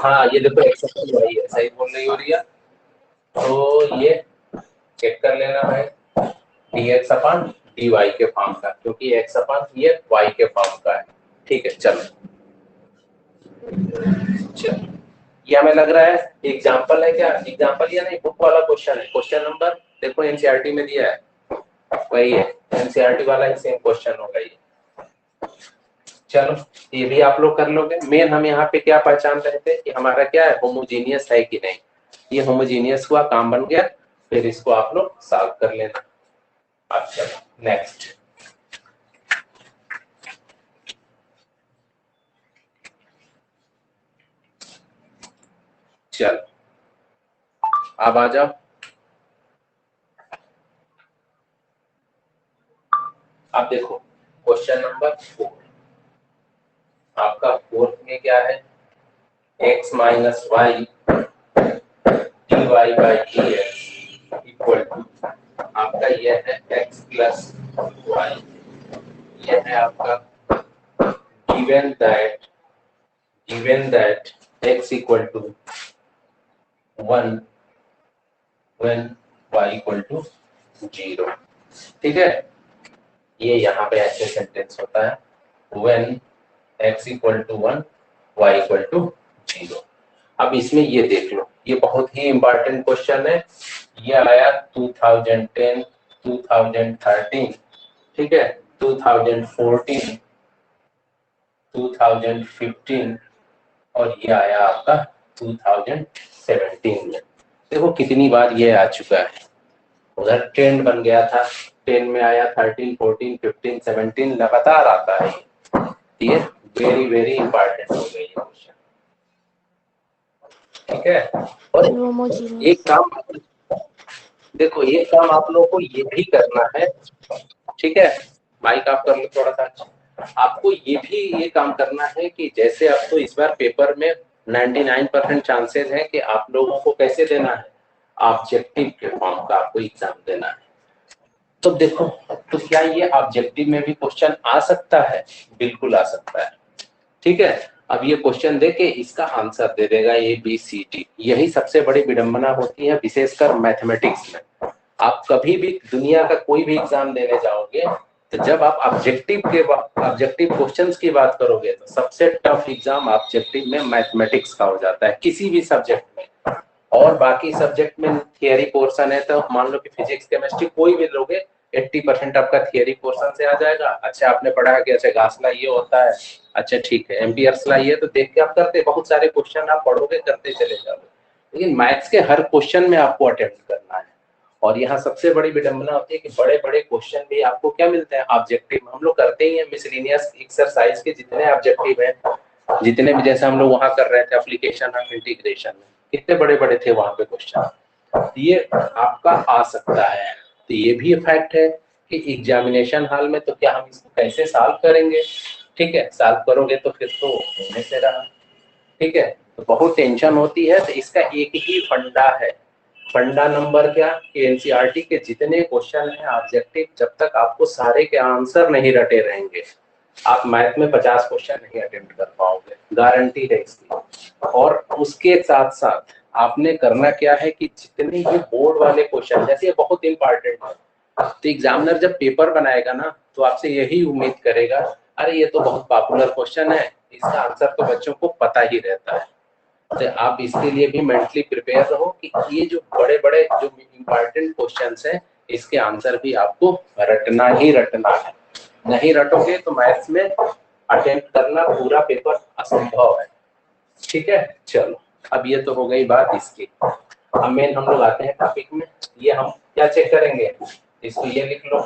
हाँ ये देखो x अपॉन y है, सही बोल रही हो रिया, तो ये चेक कर लेना है dx अपॉन dy के फॉर्म का, क्योंकि x अपॉन ये y के फॉर्म का है, ठीक है। चलो चलो, ये हमें लग रहा है एग्जांपल है क्या, एग्जांपल या नहीं, बुक वाला क्वेश्चन है, क्वेश्चन नंबर देखो एनसीईआरटी में दिया है, वही है एनसीईआरटी वाला ही सेम क्वेश्चन होगा ये। चलो ये भी आप लोग कर लोगे। मेन हम यहाँ पे क्या पहचान रहे थे कि हमारा क्या है, होमोजीनियस है कि नहीं, ये होमोजीनियस हुआ, काम बन गया, फिर इसको आप लोग सॉल्व कर लेना। अच्छा नेक्स्ट, चल अब आ जाओ, आप देखो क्वेश्चन नंबर 4, आपका फोर्थ में क्या है, x minus y dy by dx equal to आपका यह है x प्लस वाई, यह है आपका given that given that x equal to 1 when y equal to 0। ठीक है, ये यहाँ पे ऐसे सेंटेंस होता है when x equal to 1 y equal to 0। अब इसमें ये देख लो, ये बहुत ही इंपॉर्टेंट क्वेश्चन है। ये आया 2010, 2013, ठीक है, 2014, 2015 और ये आया आपका 2017 में। देखो कितनी बार ये आ चुका है। उधर ट्रेंड बन गया था, 10 में आया, 13, 14, 15, 17 लगातार आता है। ये वेरी वेरी इंपॉर्टेंट हो गई है क्वेश्चन, ठीक है। और एक काम देखो, एक काम आप लोगों को ये भी करना है, ठीक है। माइक ऑफ कर लो थोड़ा सा। आपको ये काम करना है कि जैसे अब तो इस बार पेपर में 99% चांसेस है कि आप लोगों को कैसे देना है, ऑब्जेक्टिव के फॉर्म का आपको एग्जाम देना है। तो देखो, तो क्या ये ऑब्जेक्टिव में भी क्वेश्चन आ सकता है? बिल्कुल आ सकता है, ठीक है। अब ये क्वेश्चन दे के इसका आंसर दे देगा ABCD। यही सबसे बड़ी विडंबना होती है, विशेषकर मैथमेटिक्स में। आप कभी भी दुनिया का कोई भी एग्जाम देने जाओगे तो जब आप ऑब्जेक्टिव क्वेश्चंस की बात करोगे तो सबसे टफ एग्जाम ऑब्जेक्टिव में मैथमेटिक्स का हो जाता है, किसी भी सब्जेक्ट में। और बाकी सब्जेक्ट में थियरी पोर्शन है, तो मान लो कि फिजिक्स केमिस्ट्री कोई भी लोगे 80% आपका थियरी पोर्शन से आ जाएगा। अच्छा, आपने पढ़ा कि अच्छा गास ला ये होता है, अच्छा ठीक है, एम्पियर्स ला ये, तो देख के आप करते, बहुत सारे क्वेश्चन आप पढ़ोगे, करते चले जाओगे। लेकिन मैथ्स के हर क्वेश्चन में आपको अटेम्प्ट करना है। और यहाँ सबसे बड़ी विडंबना होती है कि बड़े बड़े क्वेश्चन भी आपको क्या मिलते हैं, ऑब्जेक्टिव। हम लोग करते ही हैं मिसलिनियस एक्सरसाइज के जितने ऑब्जेक्टिव हैं, जितने भी, जैसे हम लोग वहां कर रहे थे एप्लीकेशन ऑफ इंटीग्रेशन में, कितने बड़े बड़े थे वहां पे क्वेश्चन। ये आपका आ सकता है। तो ये भी फैक्ट है कि एग्जामिनेशन हॉल में तो क्या हम इसको कैसे सॉल्व करेंगे, ठीक है। सॉल्व करोगे तो फिर तो होने से रहा, ठीक है। तो बहुत टेंशन होती है। तो इसका एक ही फंडा है। फंडा नंबर क्या, कि एनसीईआरटी के जितने क्वेश्चन हैं ऑब्जेक्टिव, जब तक आपको सारे के आंसर नहीं रटे रहेंगे, आप मैथ में 50 क्वेश्चन नहीं अटेम्प्ट कर पाओगे, गारंटी है इसकी। और उसके साथ साथ आपने करना क्या है कि जितने ये बोर्ड वाले क्वेश्चन, जैसे ये बहुत इंपॉर्टेंट है, तो एग्जामिनर जब पेपर बनाएगा ना, तो आपसे यही उम्मीद करेगा, अरे ये तो बहुत पॉपुलर क्वेश्चन है, इसका आंसर तो बच्चों को पता ही रहता है। तो आप इसके लिए भी मेंटली प्रिपेयर रहो कि ये जो बड़े बड़े जो इम्पोर्टेंट क्वेश्चंस हैं, इसके आंसर भी आपको रटना ही रटना है। नहीं रटोगे तो मैथ्स में अटेम्प्ट करना पूरा पेपर असंभव है, ठीक है। चलो, अब ये तो हो गई बात इसकी। अब मेन हम लोग आते हैं टॉपिक में। ये हम क्या चेक करेंगे, इसको ये लिख लो,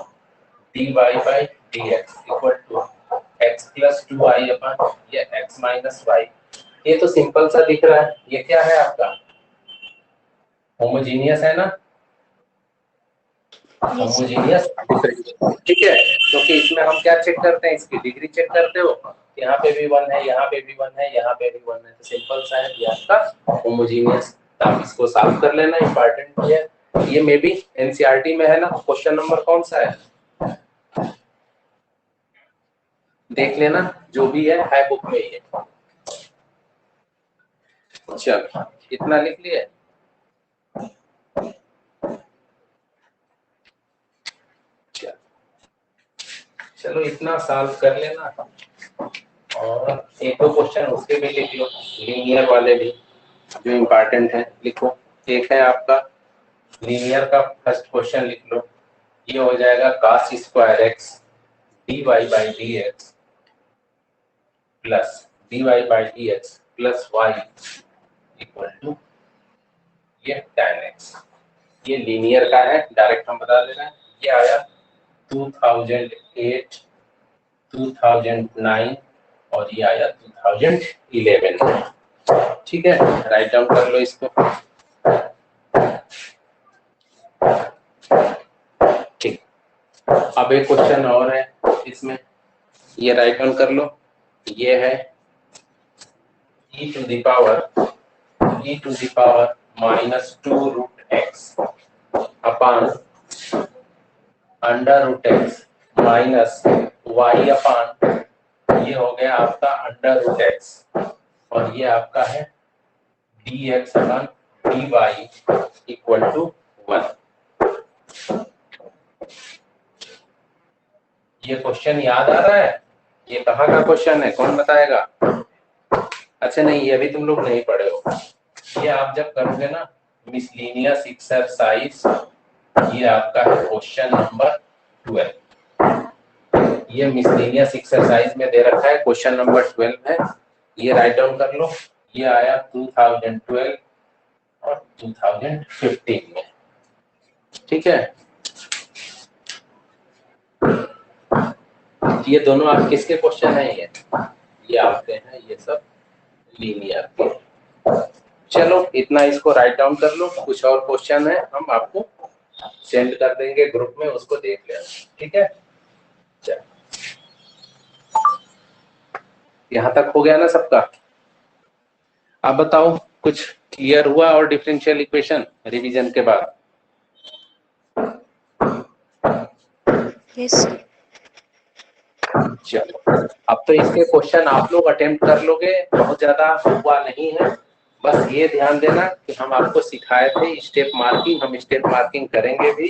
dy by dx equal to x plus 2i upon ये x माइनस y। ये तो सिंपल सा दिख रहा है। ये क्या है आपका, होमोजीनियस है ना, होमोजीनियस, ठीक है। क्योंकि इसमें हम क्या चेक करते हैं, इसकी डिग्री चेक करते हो। यहाँ पे भी 1 है, यहाँ पे भी 1 है, यहाँ पे भी 1 है, तो सिंपल सा है, ये आपका होमोजीनियस। आप इसको सॉल्व कर लेना, इंपॉर्टेंट है ये। मे बी एनसीईआरटी में है ना, क्वेश्चन नंबर कौन सा है देख लेना, जो भी है बुक में ये। चलो, इतना लिख लिए। चलो, इतना सॉल्व कर लेना। और एक दो क्वेश्चन उसके भी लिख लो, लीनियर वाले भी जो इम्पोर्टेंट है, लिखो। एक है आपका लीनियर का फर्स्ट क्वेश्चन, लिख लो। ये हो जाएगा cos square x dy by d x plus dy by d x plus y equal to ये tan x। ये लीनियर का है, डायरेक्ट हम बता दे रहे हैं। ये आया 2008, 2009 और ये आया 2011, ठीक है। राइट डाउन कर लो इसको, ठीक। अब एक क्वेश्चन और है इसमें, ये राइट डाउन कर लो। ये है e to the power minus 2 root x upon under root x minus y upon, ये हो गया आपका अंडर रूट एक्स और ये आपका है dx upon dy equal to 1। ये क्वेश्चन याद आ रहा है? ये कहाँ का क्वेश्चन है, कौन बताएगा? अच्छा नहीं, ये अभी तुम लोग नहीं पढ़े हो। ये आप जब करोगे ना मिसलिनियस एक्सरसाइज, ये आपका है क्वेश्चन नंबर 12। ये मिसलिनियस एक्सरसाइज में दे रखा है, क्वेश्चन नंबर 12 है। ये राइट डाउन कर लो। ये आया 2012 और 2015 में, ठीक है। ये दोनों आप किसके क्वेश्चन है? ये आपके हैं, ये सब लीनियर के। चलो इतना इसको राइट डाउन कर लो। कुछ और क्वेश्चन है हम आपको सेंड कर देंगे ग्रुप में, उसको देख लेना, ठीक है। चलो यहाँ तक हो गया ना सबका? आप बताओ कुछ क्लियर हुआ और डिफरेंशियल इक्वेशन रिवीजन के बाद? यस। चलो अब तो इसके क्वेश्चन आप लोग अटेम्प्ट कर लोगे, बहुत ज्यादा हुआ नहीं है। बस ये ध्यान देना कि हम आपको सिखाए थे स्टेप मार्किंग, हम स्टेप मार्किंग करेंगे भी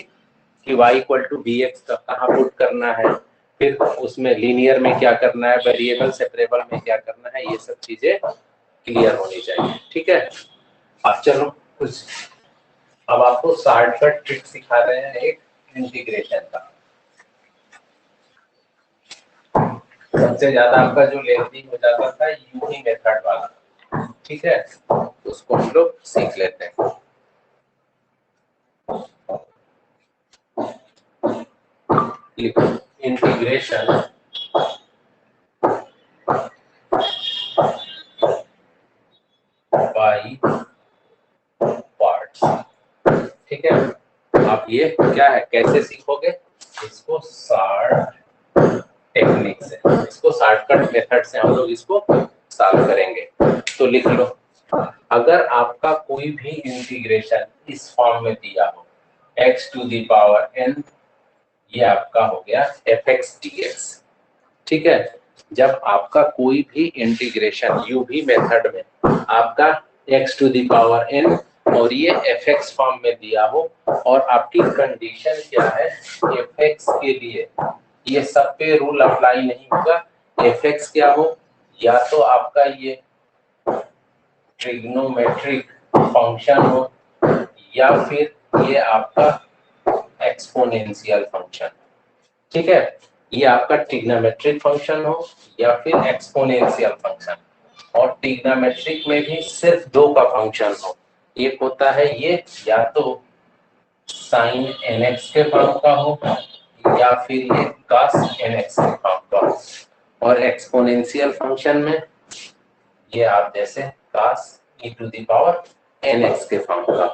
कि y equal to b x कहाँ पुट करना है, फिर उसमें लीनियर में क्या करना है, वेरिएबल सेपरेबल में क्या करना है, ये सब चीजें क्लियर होनी चाहिए, ठीक है। अब चलो कुछ अब आपको शॉर्टकट ट्रिक सिखा रहे हैं एक इंटीग्रेशन का। सबसे ज्यादा आपका जो लेंथी हो जाता था यूनी मेथड वाला, ठीक है, उसको हम लोग सीख लेते हैं। लिखो इंटीग्रेशन बाय पार्ट्स, ठीक है। आप ये क्या है, कैसे सीखोगे इसको? शॉर्ट टेक्निक से, इसको शॉर्टकट मेथड से हम लोग इसको सॉल्व करेंगे। तो लिख लो, अगर आपका कोई भी इंटीग्रेशन इस फॉर्म में दिया हो x to the power n, ये आपका हो गया fx dx, ठीक है। जब आपका कोई भी इंटीग्रेशन यूवी मेथड में आपका x to the power n और ये fx फॉर्म में दिया हो, और आपकी कंडीशन क्या है fx के लिए, ये सब पे रूल अप्लाई नहीं होगा। fx क्या हो, या तो आपका ये ट्रिग्नोमेट्रिक फंक्शन हो, या फिर ये आपका एक्सपोनेंशियल फंक्शन, ठीक है। ये आपका ट्रिग्नोमेट्रिक फंक्शन हो या फिर एक्सपोनेंशियल फंक्शन, और ट्रिग्नोमेट्रिक में भी सिर्फ दो का फंक्शन हो, एक होता है ये या तो साइन nx के फॉर्म का हो या फिर ये cos nx के फॉर्म का हो, और एक्सपोनेंशियल फंक्शन में ये आप जैसे cos e to the power nx के फॉर्म का,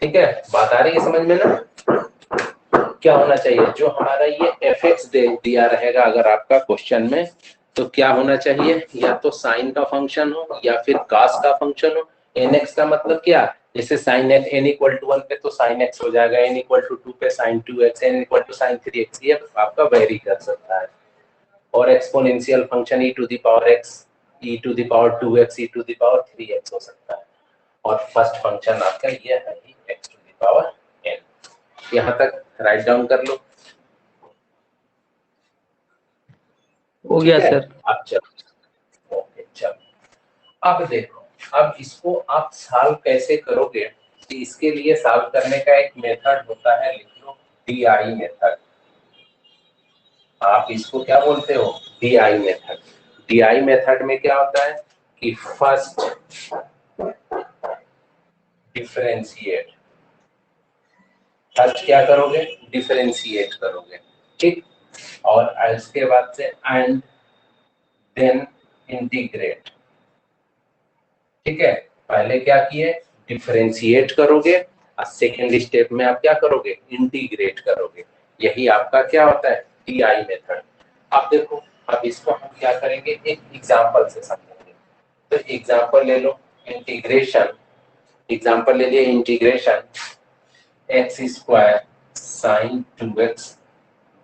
ठीक है। बात आ रही है समझ में ना? क्या होना चाहिए, जो हमारा ये fx दिया रहेगा अगर आपका क्वेश्चन में, तो क्या होना चाहिए, या तो साइन का फंक्शन हो या फिर cos का फंक्शन हो। nx का मतलब क्या, जैसे sine x n equal to 1 पे तो साइन x हो जाएगा, n इक्वल टू 2 पे sine 2x, n equal to sine 3x, ये आपका वेरी कर सकता है। और exponential function e to the power x, e to the power 2x, e to the power 3x हो सकता है। और फर्स्ट फंक्शन आपका ये है x to the power n। यहाँ तक राइट डाउन कर लो। हो गया सर। अब चलो, ओके चलो अब देखो, अब इसको आप सॉल्व कैसे करोगे, कि इसके लिए सॉल्व करने का एक मेथड होता है, लिख लो DI मेथड। आप इसको क्या बोलते हो, DI मेथड। DI मेथड में क्या होता है कि फर्स्ट डिफरेंशिएट, फर्स्ट क्या करोगे, डिफरेंशिएट करोगे, ठीक। और इसके बाद से एंड देन इंटीग्रेट, ठीक है। पहले क्या किए, डिफरेंशिएट करोगे, और सेकेंड स्टेप में आप क्या करोगे, इंटीग्रेट करोगे। यही आपका क्या होता है, DI मेथड। अब देखो, अब इसको हम क्या करेंगे, एक एग्जांपल से समझेंगे। तो एग्जांपल ले लो, इंटीग्रेशन, एग्जांपल ले लिए integration x square sine 2x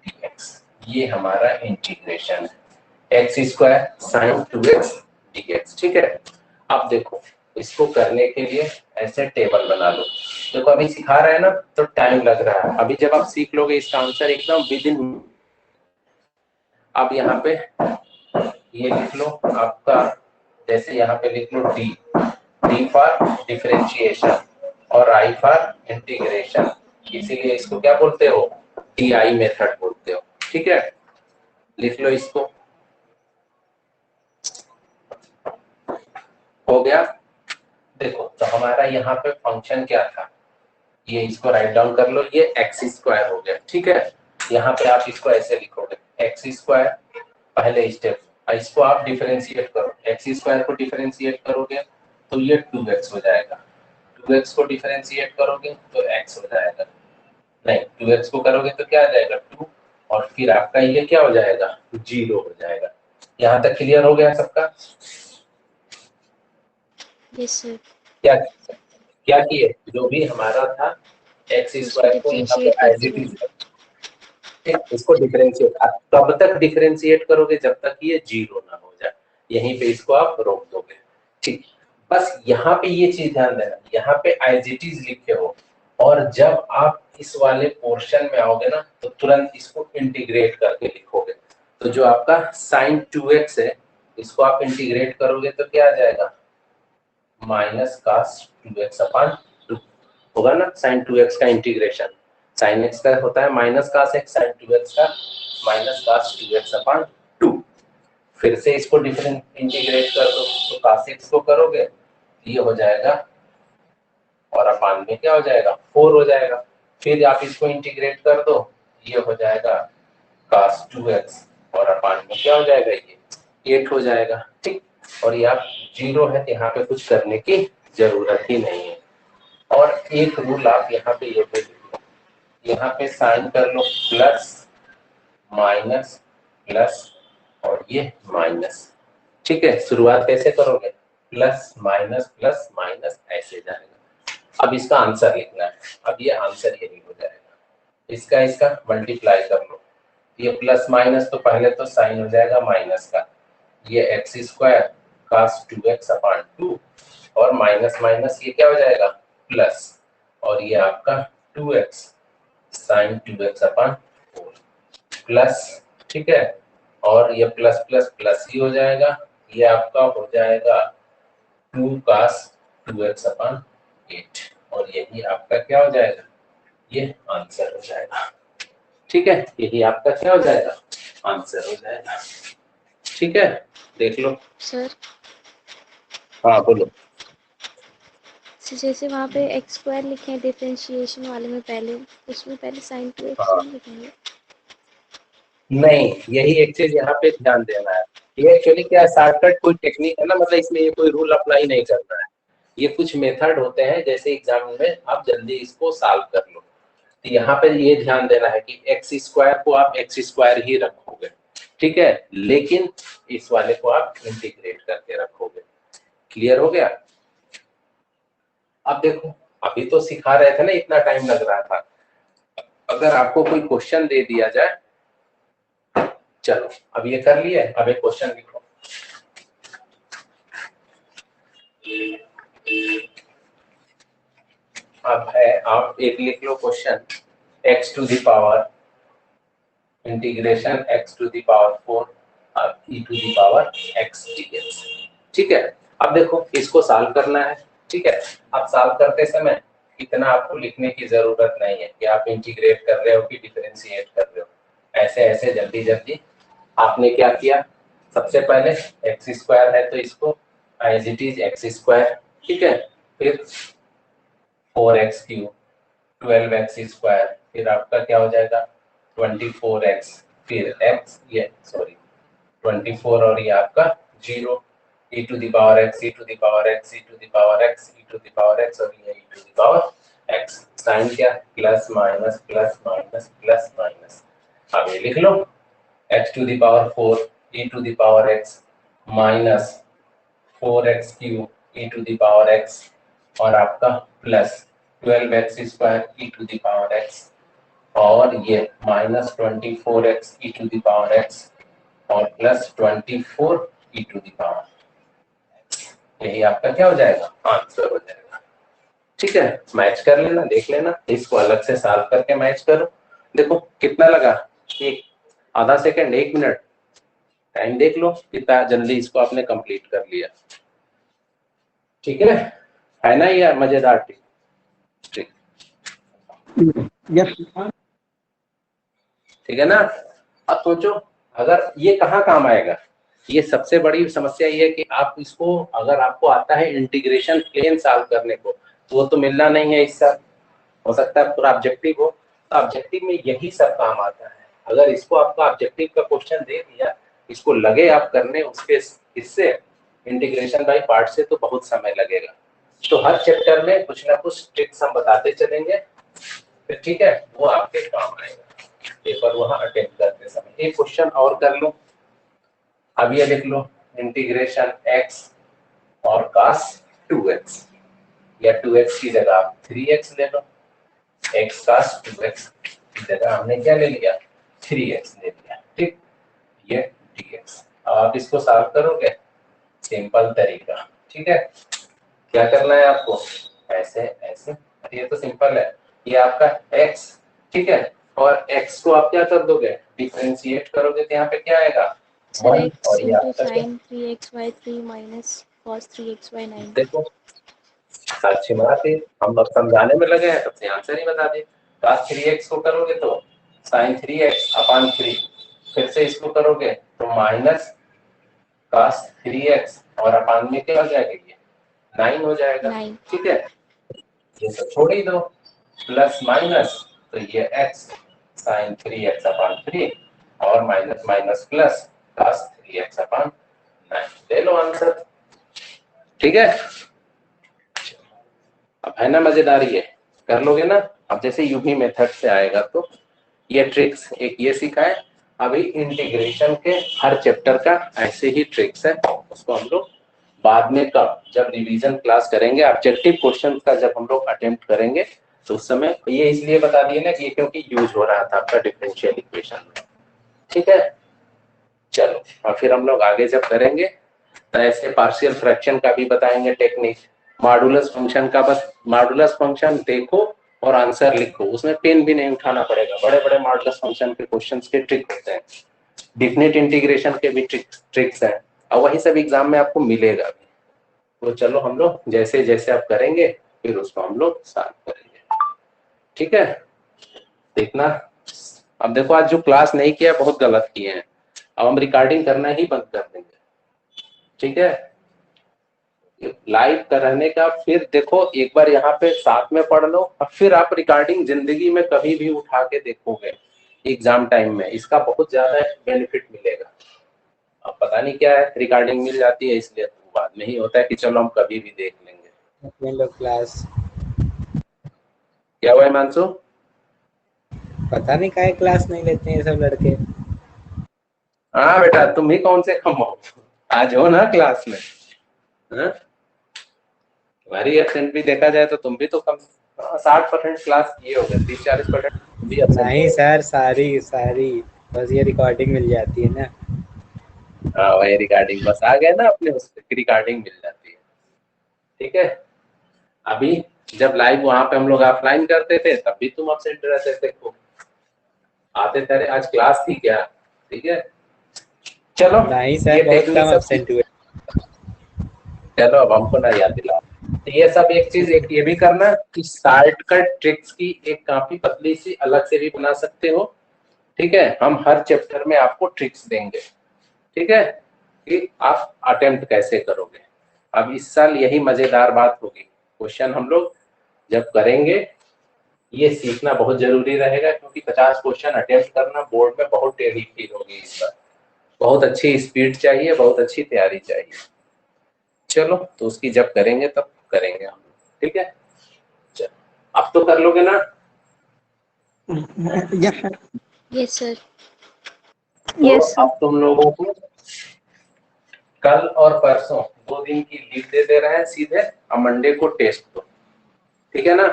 dx, ये हमारा इंटीग्रेशन है। x square sine 2x dx। ठीक है, अब देखो इसको करने के लिए ऐसे टेबल बना लो। देखो अभी सिखा रहे हैं ना तो टाइम लग रहा है, अभी जब आप सीख लोगे इसका आंसर एकदम विद इन। अब यहाँ पे ये लिख लो आपका, जैसे यहाँ पे लिख लो डी, डी फॉर डिफरेंशिएशन और आई फॉर इंटीग्रेशन, इसीलिए इसको क्या बोलते हो, DI मेथड बोलते हो। ठीक है, लिख लो इसको, हो गया। देखो तो हमारा यहाँ पे फंक्शन क्या था, ये इसको राइट डाउन कर लो, ये एक्स स्क्वायर हो गया। ठीक है, यहाँ पे आप इसको ऐसे लिखोगे एक्स स्क्वायर, पहले स्टेप इसको आप डिफरेंशिएट करो, एक्स स्क्वायर को डिफरेंशिएट करोगे तो ये 2x हो जाएगा, 2x को डिफरेंशिएट करोगे तो x हो जाएगा, नहीं 2x को करोगे तो क्या आ जाएगा 2, और फिर आपका ये क्या हो जाएगा 0 हो जाएगा। यहाँ तक क्लियर हो गया सबका? Yes sir. क्या क्या किए, जो भी हमारा था एक्स स्क्वायर को यहाँ पे एज इट इज, ठीक, इसको डिफरेंशिएट, कब तक डिफरेंशिएट करोगे, जब तक ये 0 ना हो जाए, यहीं पे इसको आप रोक दोगे। ठीक, बस यहाँ पे ये चीज ध्यान देना, यहाँ पे एज इट इज लिखे हो, और जब आप इस वाले पोर्शन में आओगे ना तो तुरंत इसको इंटीग्रेट करके लिखोगे। तो जो आपका sin 2x है, इसको आप इंटीग्रेट करोगे तो क्या आ जाएगा, माइनस cos 2x अपॉन 2 होगा ना। sin 2x का इंटीग्रेशन, sin x का होता है minus cos x, sin 2x का माइनस cos 2x अपॉन 2। फिर से इसको डिफरेंट इंटीग्रेट कर दो, तो cos x को करोगे ये हो जाएगा, और अपान में क्या हो जाएगा 4 हो जाएगा। फिर आप इसको इंटीग्रेट कर दो, ये हो जाएगा cos 2x, और अपान में क्या हो जाएगा ये 8 हो जाएगा। ठीक, और ये आप 0 है तो यहाँ पे कुछ करने की जरूरत ही नहीं है। और एक रूल आप यहाँ पे ये पे लिख लो, यहाँ पे साइन कर लो प्लस माइनस प्लस और ये माइनस। ठीक है, शुरुआत कैसे करोगे, प्लस माइनस ऐसे जाएगा। अब इसका आंसर लिखना है, अब ये आंसर यही हो जाएगा, इसका इसका मल्टीप्लाई कर लो, ये प्लस माइनस तो पहले तो साइन हो जाएगा माइनस का, ये x square cos 2x upon 2, और माइनस माइनस ये क्या हो जाएगा प्लस, और ये आपका 2x sin 2x upon 4 plus. ठीक है, और ये प्लस प्लस प्लस ही हो जाएगा, ये आपका हो जाएगा 2 cos 2x अपॉन 8, और यही आपका क्या हो जाएगा, ये आंसर हो जाएगा। ठीक है, यही आपका क्या हो जाएगा, आंसर हो जाएगा। ठीक है, देख लो सर हाँ बोलो। जैसे वहाँ पे एक्स स्क्वायर लिखे हैं डिफरेंशिएशन वाले में पहले, उसमें पहले साइन 2x हाँ, लिखेंगे। नहीं यही एक चीज यहाँ पे ध्यान देना है, ये एक्चुअली क्या शॉर्टकट कोई टेक्निक है ना, मतलब इसमें ये कोई रूल अप्लाई नहीं करना है, ये कुछ मेथड होते हैं जैसे एग्जाम में आप जल्दी इसको सॉल्व कर लो। तो यहाँ पे ये ध्यान देना है कि एक्स स्क्वायर को आप एक्स स्क्वायर ही रखोगे, ठीक है, लेकिन इस वाले को आप इंटीग्रेट करके रखोगे। क्लियर हो गया? अब देखो अभी तो सिखा रहे थे ना, इतना टाइम लग रहा था, अगर आपको कोई क्वेश्चन दे दिया जाए, चलो अब ये कर लिए, अब एक क्वेश्चन लिखो। अब है, आप एक लिख लो question, x to the power integration x to the power 4 e to the power x dx। ठीक है, अब देखो इसको सॉल्व करना है। ठीक है, अब सॉल्व करते समय इतना आपको लिखने की जरूरत नहीं है कि आप इंटीग्रेट कर रहे हो कि डिफरेंशिएट कर रहे हो, ऐसे ऐसे जल्दी जल्दी आपने क्या किया, सबसे पहले एक्स स्क्वायर है तो इसको as it is x square, ठीक है, फिर 4x क्यूब 12x स्क्वायर, फिर आपका क्या हो जाएगा 24x, फिर x ये सॉरी 24 और ये आपका 0 e to the power x e to the power x e to the power x e to the power x और ये e to the power x। Sign क्या plus minus plus minus plus minus, अब ये लिख लो x to the power 4 e to the power x माइनस 4x cube e to the power x और आपका plus 12x square e to the power x और ये minus 24x e to the power x और plus 24 e to the power यही आपका क्या हो जाएगा, आंसर हो जाएगा। ठीक है, मैच कर लेना, देख लेना, इसको अलग से सॉल्व करके मैच करो। देखो कितना लगा, एक आधा सेकंड, 1 मिनट, टाइम देख लो कितना जल्दी इसको आपने कंप्लीट कर लिया। ठीक है ना, ये मजेदार टिक। ठीक, यस ठीक है ना। अब सोचो अगर ये कहाँ काम आएगा, ये सबसे बड़ी समस्या ये है कि आप इसको, अगर आपको आता है इंटीग्रेशन प्लेन सॉल्व करने को, तो वो तो मिलना नहीं है इससे। हो सकता है पूरा ऑब्जेक्टिव हो, तो ऑब्जेक्टिव में यही सब काम आता है। अगर इसको आपका ऑब्जेक्टिव का क्वेश्चन दे दिया, इसको लगे आप करने उसके इससे इंटीग्रेशन बाय पार्ट से, तो बहुत समय लगेगा। तो हर चैप्टर में कुछ ना कुछ ट्रिक्स हम बताते चलेंगे, फिर ठीक है, वो आपके काम आएगा पेपर वहां अटेम्प्ट करते समय। एक क्वेश्चन और कर लो, अब ये लिख लो, इंटीग्रेशन x और cos 2x, या 2x की जगह आप 3x ले लो, x cos 2x की जगह हमने क्या ले लिया, 3x ले लिया। ठीक, ये dx। अब आप इसको सॉल्व करोगे, सिंपल तरीका। ठीक है, क्या करना है आपको, ऐसे ऐसे, ये तो सिंपल है, ये आपका x, ठीक है, और x को आप क्या कर दोगे, डिफरेंशिएट करोगे, तो यहाँ पे क्या आएगा, सर 1, x और ये इंटू आपका क्या, sign 3xy3 minus cos 3xy9। देखो साक्षी मारते, हम लोग समझाने में लगे हैं, तब से आंसर ही बता दे। cos 3x को करोगे तो sin 3x अपान 3, फिर से इसको करोगे तो माइनस cos 3x और अपान में क्या हो जाएगा, ये 9 हो जाएगा। 9। ठीक है, ये तो छोड़ ही दो, प्लस माइनस, तो ये x sin 3x अपान 3 और minus minus plus cos 3x अपान 9, ले लो आंसर। ठीक है, अब है ना मजेदार, ये कर लोगे ना। अब जैसे यूवी मेथड से आएगा तो ये ट्रिक्स, एक ये सीखा है, अभी इंटीग्रेशन के हर चैप्टर का ऐसे ही ट्रिक्स है, उसको हम लोग बाद में कब, जब रिवीजन क्लास करेंगे, ऑब्जेक्टिव क्वेश्चन का जब हम लोग अटेम्प्ट करेंगे, तो उस समय ये इसलिए बता दिए ना कि ये क्योंकि यूज हो रहा था आपका डिफरेंशियल इक्वेशन में। ठीक है, चलो, और फिर हम लोग आगे जब करेंगे तो ऐसे पार्शियल फ्रैक्शन का भी बताएंगे टेक्निक, मॉडुलस फंक्शन का, बस मॉडुलस फंक्शन देखो और आंसर लिखो, उसमें पेन भी नहीं उठाना पड़ेगा। बड़े बड़े मॉडुलस फंक्शन के क्वेश्चंस के ट्रिक होते हैं, डिफिनिट इंटीग्रेशन के भी ट्रिक्स हैं, और वही सब एग्जाम में आपको मिलेगा भी। तो चलो हम लोग जैसे जैसे आप करेंगे फिर उसको हम लोग सॉल्व करेंगे। ठीक है, देखना। अब देखो आज जो क्लास नहीं किया बहुत गलत किए हैं, अब हम रिकॉर्डिंग करना ही बंद कर देंगे। ठीक है, लाइव करने का फिर देखो एक बार यहाँ पे साथ में पढ़ लो, और फिर आप रिकॉर्डिंग जिंदगी में कभी भी उठा के देखोगे एग्जाम टाइम में, इसका बहुत ज्यादा बेनिफिट मिलेगा। अब पता नहीं क्या है, रिकॉर्डिंग मिल जाती है इसलिए तो बाद में ही होता है कि चलो हम कभी भी देख लेंगे। क्लास क्या हुआ है मानसू? पता नहीं काहे क्लास नहीं लेते हैं सब लड़के। हाँ बेटा, तुम ही कौन से कम हो, आज हो ना क्लास में। हाँ? तुम्हारी एब्सेंट भी देखा जाए तो तुम भी तो कम 60% क्लास किए हो गए, 30-40% भी absent नहीं हो। सर, सारी बस ये रिकॉर्डिंग मिल जाती है ना। हाँ वही रिकॉर्डिंग, बस आ गए ना अपने, उस रिकॉर्डिंग मिल जाती है। ठीक है, अभी जब लाइव वहां पे हम लोग ऑफलाइन करते थे तब भी तुम absent रहते थे, खूब आते थे, आज क्लास थी क्या। ठीक है, चलो नहीं ये सर, बहुत टेक्निक कम सब, एब्सेंट हुए। चलो अब हमको ना याद दिलाओ। तो ये सब एक चीज, एक ये भी करना कि शॉर्टकट ट्रिक्स की एक काफी पतली सी अलग से भी बना सकते हो। ठीक है, हम हर चैप्टर में आपको ट्रिक्स देंगे। ठीक है, कि आप अटेम्प्ट कैसे करोगे। अब इस साल यही मजेदार बात होगी, क्वेश्चन हम लोग जब करेंगे ये सीखना बहुत जरूरी रहेगा, क्योंकि 50 क्वेश्चन अटेम्प्ट करना बोर्ड में बहुत टेढ़ी फील होगी इस बार। बहुत अच्छी स्पीड चाहिए, बहुत अच्छी तैयारी चाहिए। चलो, तो उसकी जब करेंगे तब करेंगे हम। ठीक है, चलो अब तो कर लोगे ना। Yes sir yes sir. तो Yes, sir. अब तुम लोगों को कल और परसों 2 दिन की लीव दे रहे हैं सीधे, अब मंडे को टेस्ट दो। ठीक है ना,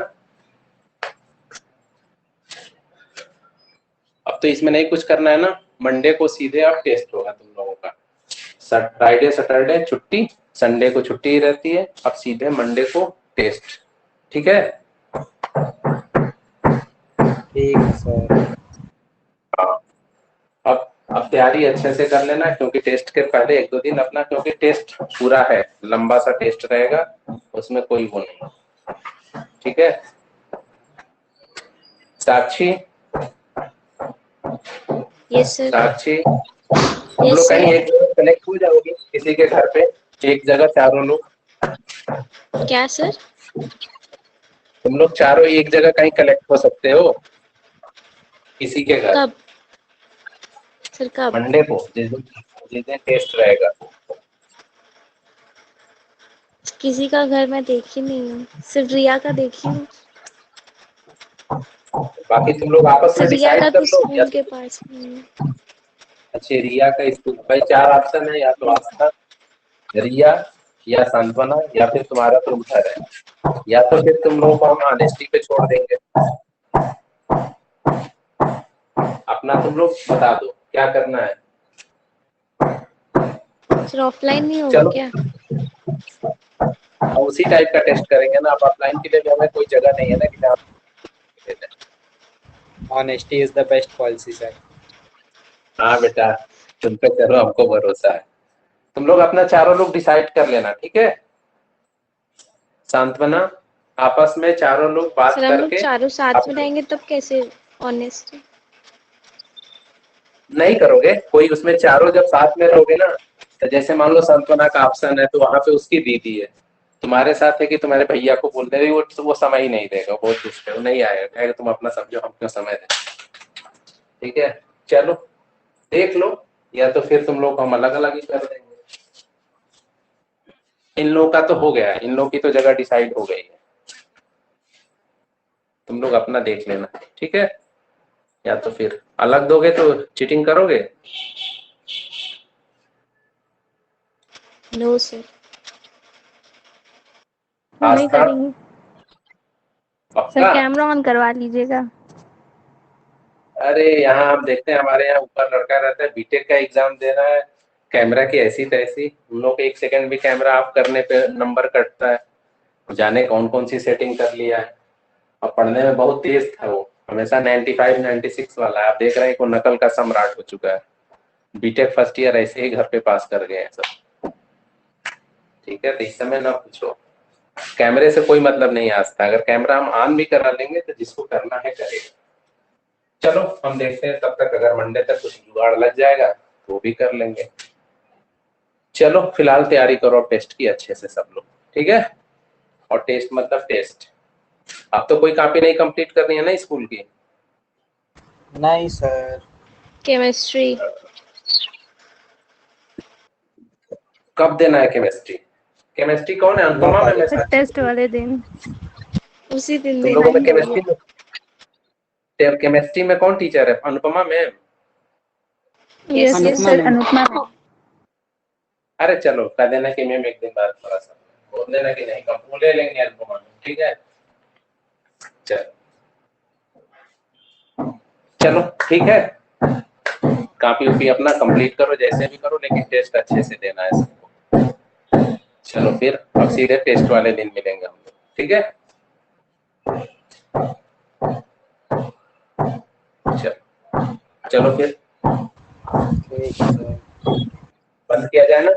अब तो इसमें नहीं कुछ करना है ना, मंडे को सीधे अब टेस्ट होगा तुम लोगों का। फ्राइडे सैटरडे छुट्टी, संडे को छुट्टी ही रहती है। अब सीधे मंडे को टेस्ट, ठीक है। ठीक है सर। हाँ, अब तैयारी अच्छे से कर लेना, क्योंकि टेस्ट के पहले 1-2 दिन अपना, क्योंकि टेस्ट पूरा है, लंबा सा टेस्ट रहेगा, उसमें कोई वो नहीं, ठीक है। साक्षी, यस सर। साक्षी, तुम यस लोग कहीं सर। एक जगह कनेक्ट हो जाओगे किसी के घर पे, एक जगह चारों लोग, क्या सर? तुम लोग चारों एक जगह कहीं कलेक्ट हो सकते हो किसी के घर। कब सर, कब? मंडे को, जिस दिन टेस्ट रहेगा। किसी का घर मैं देखी नहीं हूँ, सिर्फ रिया का देखी हूँ। बाकी तुम लोग आपस में सर रिया का डिसाइड कर तो लो, या स्कूल के पास में है। अच्छा रिया का स्कूल, भाई 4 ऑप्शन है, या तो आस्था, रिया, या सांत्वना, या फिर तुम्हारा तुम घर है, या तो फिर तुम लोगों को हम ऑनेस्टी पे छोड़ देंगे। अपना तुम लोग बता दो क्या करना है। सर ऑफलाइन नहीं होगा चलो, क्या? और उसी टाइप का टेस्ट करेंगे ना। अब ऑफलाइन के लिए भी हमें कोई जगह नहीं है ना कि जहाँ देते हैं। Honesty is the best policy sir. हाँ बेटा, तुम पे चलो, हमको भरोसा है। तुम लोग अपना चारों लोग डिसाइड कर लेना, ठीक है। सांत्वना, आपस में चारों लोग बात सर हम लोग करके चारों साथ में अपने रहेंगे तब कैसे ऑनेस्ट? नहीं करोगे कोई, उसमें चारों जब साथ में रहोगे ना, तो जैसे मान लो सांत्वना का ऑप्शन है, तो वहां पे उसकी दीदी है, तुम्हारे साथ है कि तुम्हारे भैया को बोल दे, वो समय ही नहीं देगा, बहुत दुष्ट है, वो नहीं आएगा, कहेगा तुम अपना समझो, हम क्यों समय दें। ठीक है, चलो देख लो, या तो फिर तुम लोग हम अलग अलग ही कर देंगे। इन लोगों का तो हो गया है, इन लोगों की तो जगह डिसाइड हो गई है, तुम लोग अपना देख लेना, ठीक है। या तो फिर अलग दोगे तो चीटिंग करोगे। No sir. नहीं आस्था, करेंगे सर, पक्का। कैमरा ऑन करवा लीजिएगा। अरे यहाँ आप देखते हैं, हमारे यहाँ ऊपर लड़का रहता है, बीटेक का एग्जाम दे रहा है, कैमरा की ऐसी तैसी, उन लोग 1 सेकंड भी कैमरा ऑफ करने पे नंबर कटता है, जाने कौन कौन सी सेटिंग कर लिया है। और पढ़ने में बहुत तेज था वो, हमेशा 95 96 वाला है। आप देख रहे हैं को नकल का सम्राट हो चुका है। बीटेक फर्स्ट ईयर ऐसे ही घर पे पास कर गए हैं सब, ठीक है। तो इस समय ना पूछो, कैमरे से कोई मतलब नहीं आता, अगर कैमरा हम ऑन भी करा लेंगे तो जिसको करना है करेगा। चलो हम देखते हैं, तब तक अगर मंडे तक कुछ जुगाड़ लग जाएगा तो वो भी कर लेंगे। चलो फिलहाल तैयारी करो टेस्ट की अच्छे से सब लोग, ठीक है। और टेस्ट मतलब टेस्ट, अब तो कोई कॉपी नहीं कंप्लीट करनी है ना स्कूल की। नहीं सर। केमिस्ट्री। कब देना है केमिस्ट्री? केमिस्ट्री कौन है? अनुपमा मैम है साक्षी? टेस्ट वाले दिन। उसी दिन तुम देना लोगों में है केमिस्ट्री भैया। में, केमिस्ट्री में कौन टीचर है? Anupama ma'am? Yes yes yes sir, sir. Anupama ma'am. अरे चलो कह देना कि मैम एक दिन बाद थोड़ा सा बोल देना कि नहीं, कब ले लेंगे अनुपमा मैम, ठीक है। चलो चलो ठीक है, कॉपी उपी अपना कंप्लीट करो, जैसे भी करो, लेकिन टेस्ट अच्छे से देना है सबको। चलो फिर अब सीधे टेस्ट वाले दिन मिलेंगे हम लोग, ठीक है। चलो चलो फिर ठीक है सर। बंद किया जाए ना।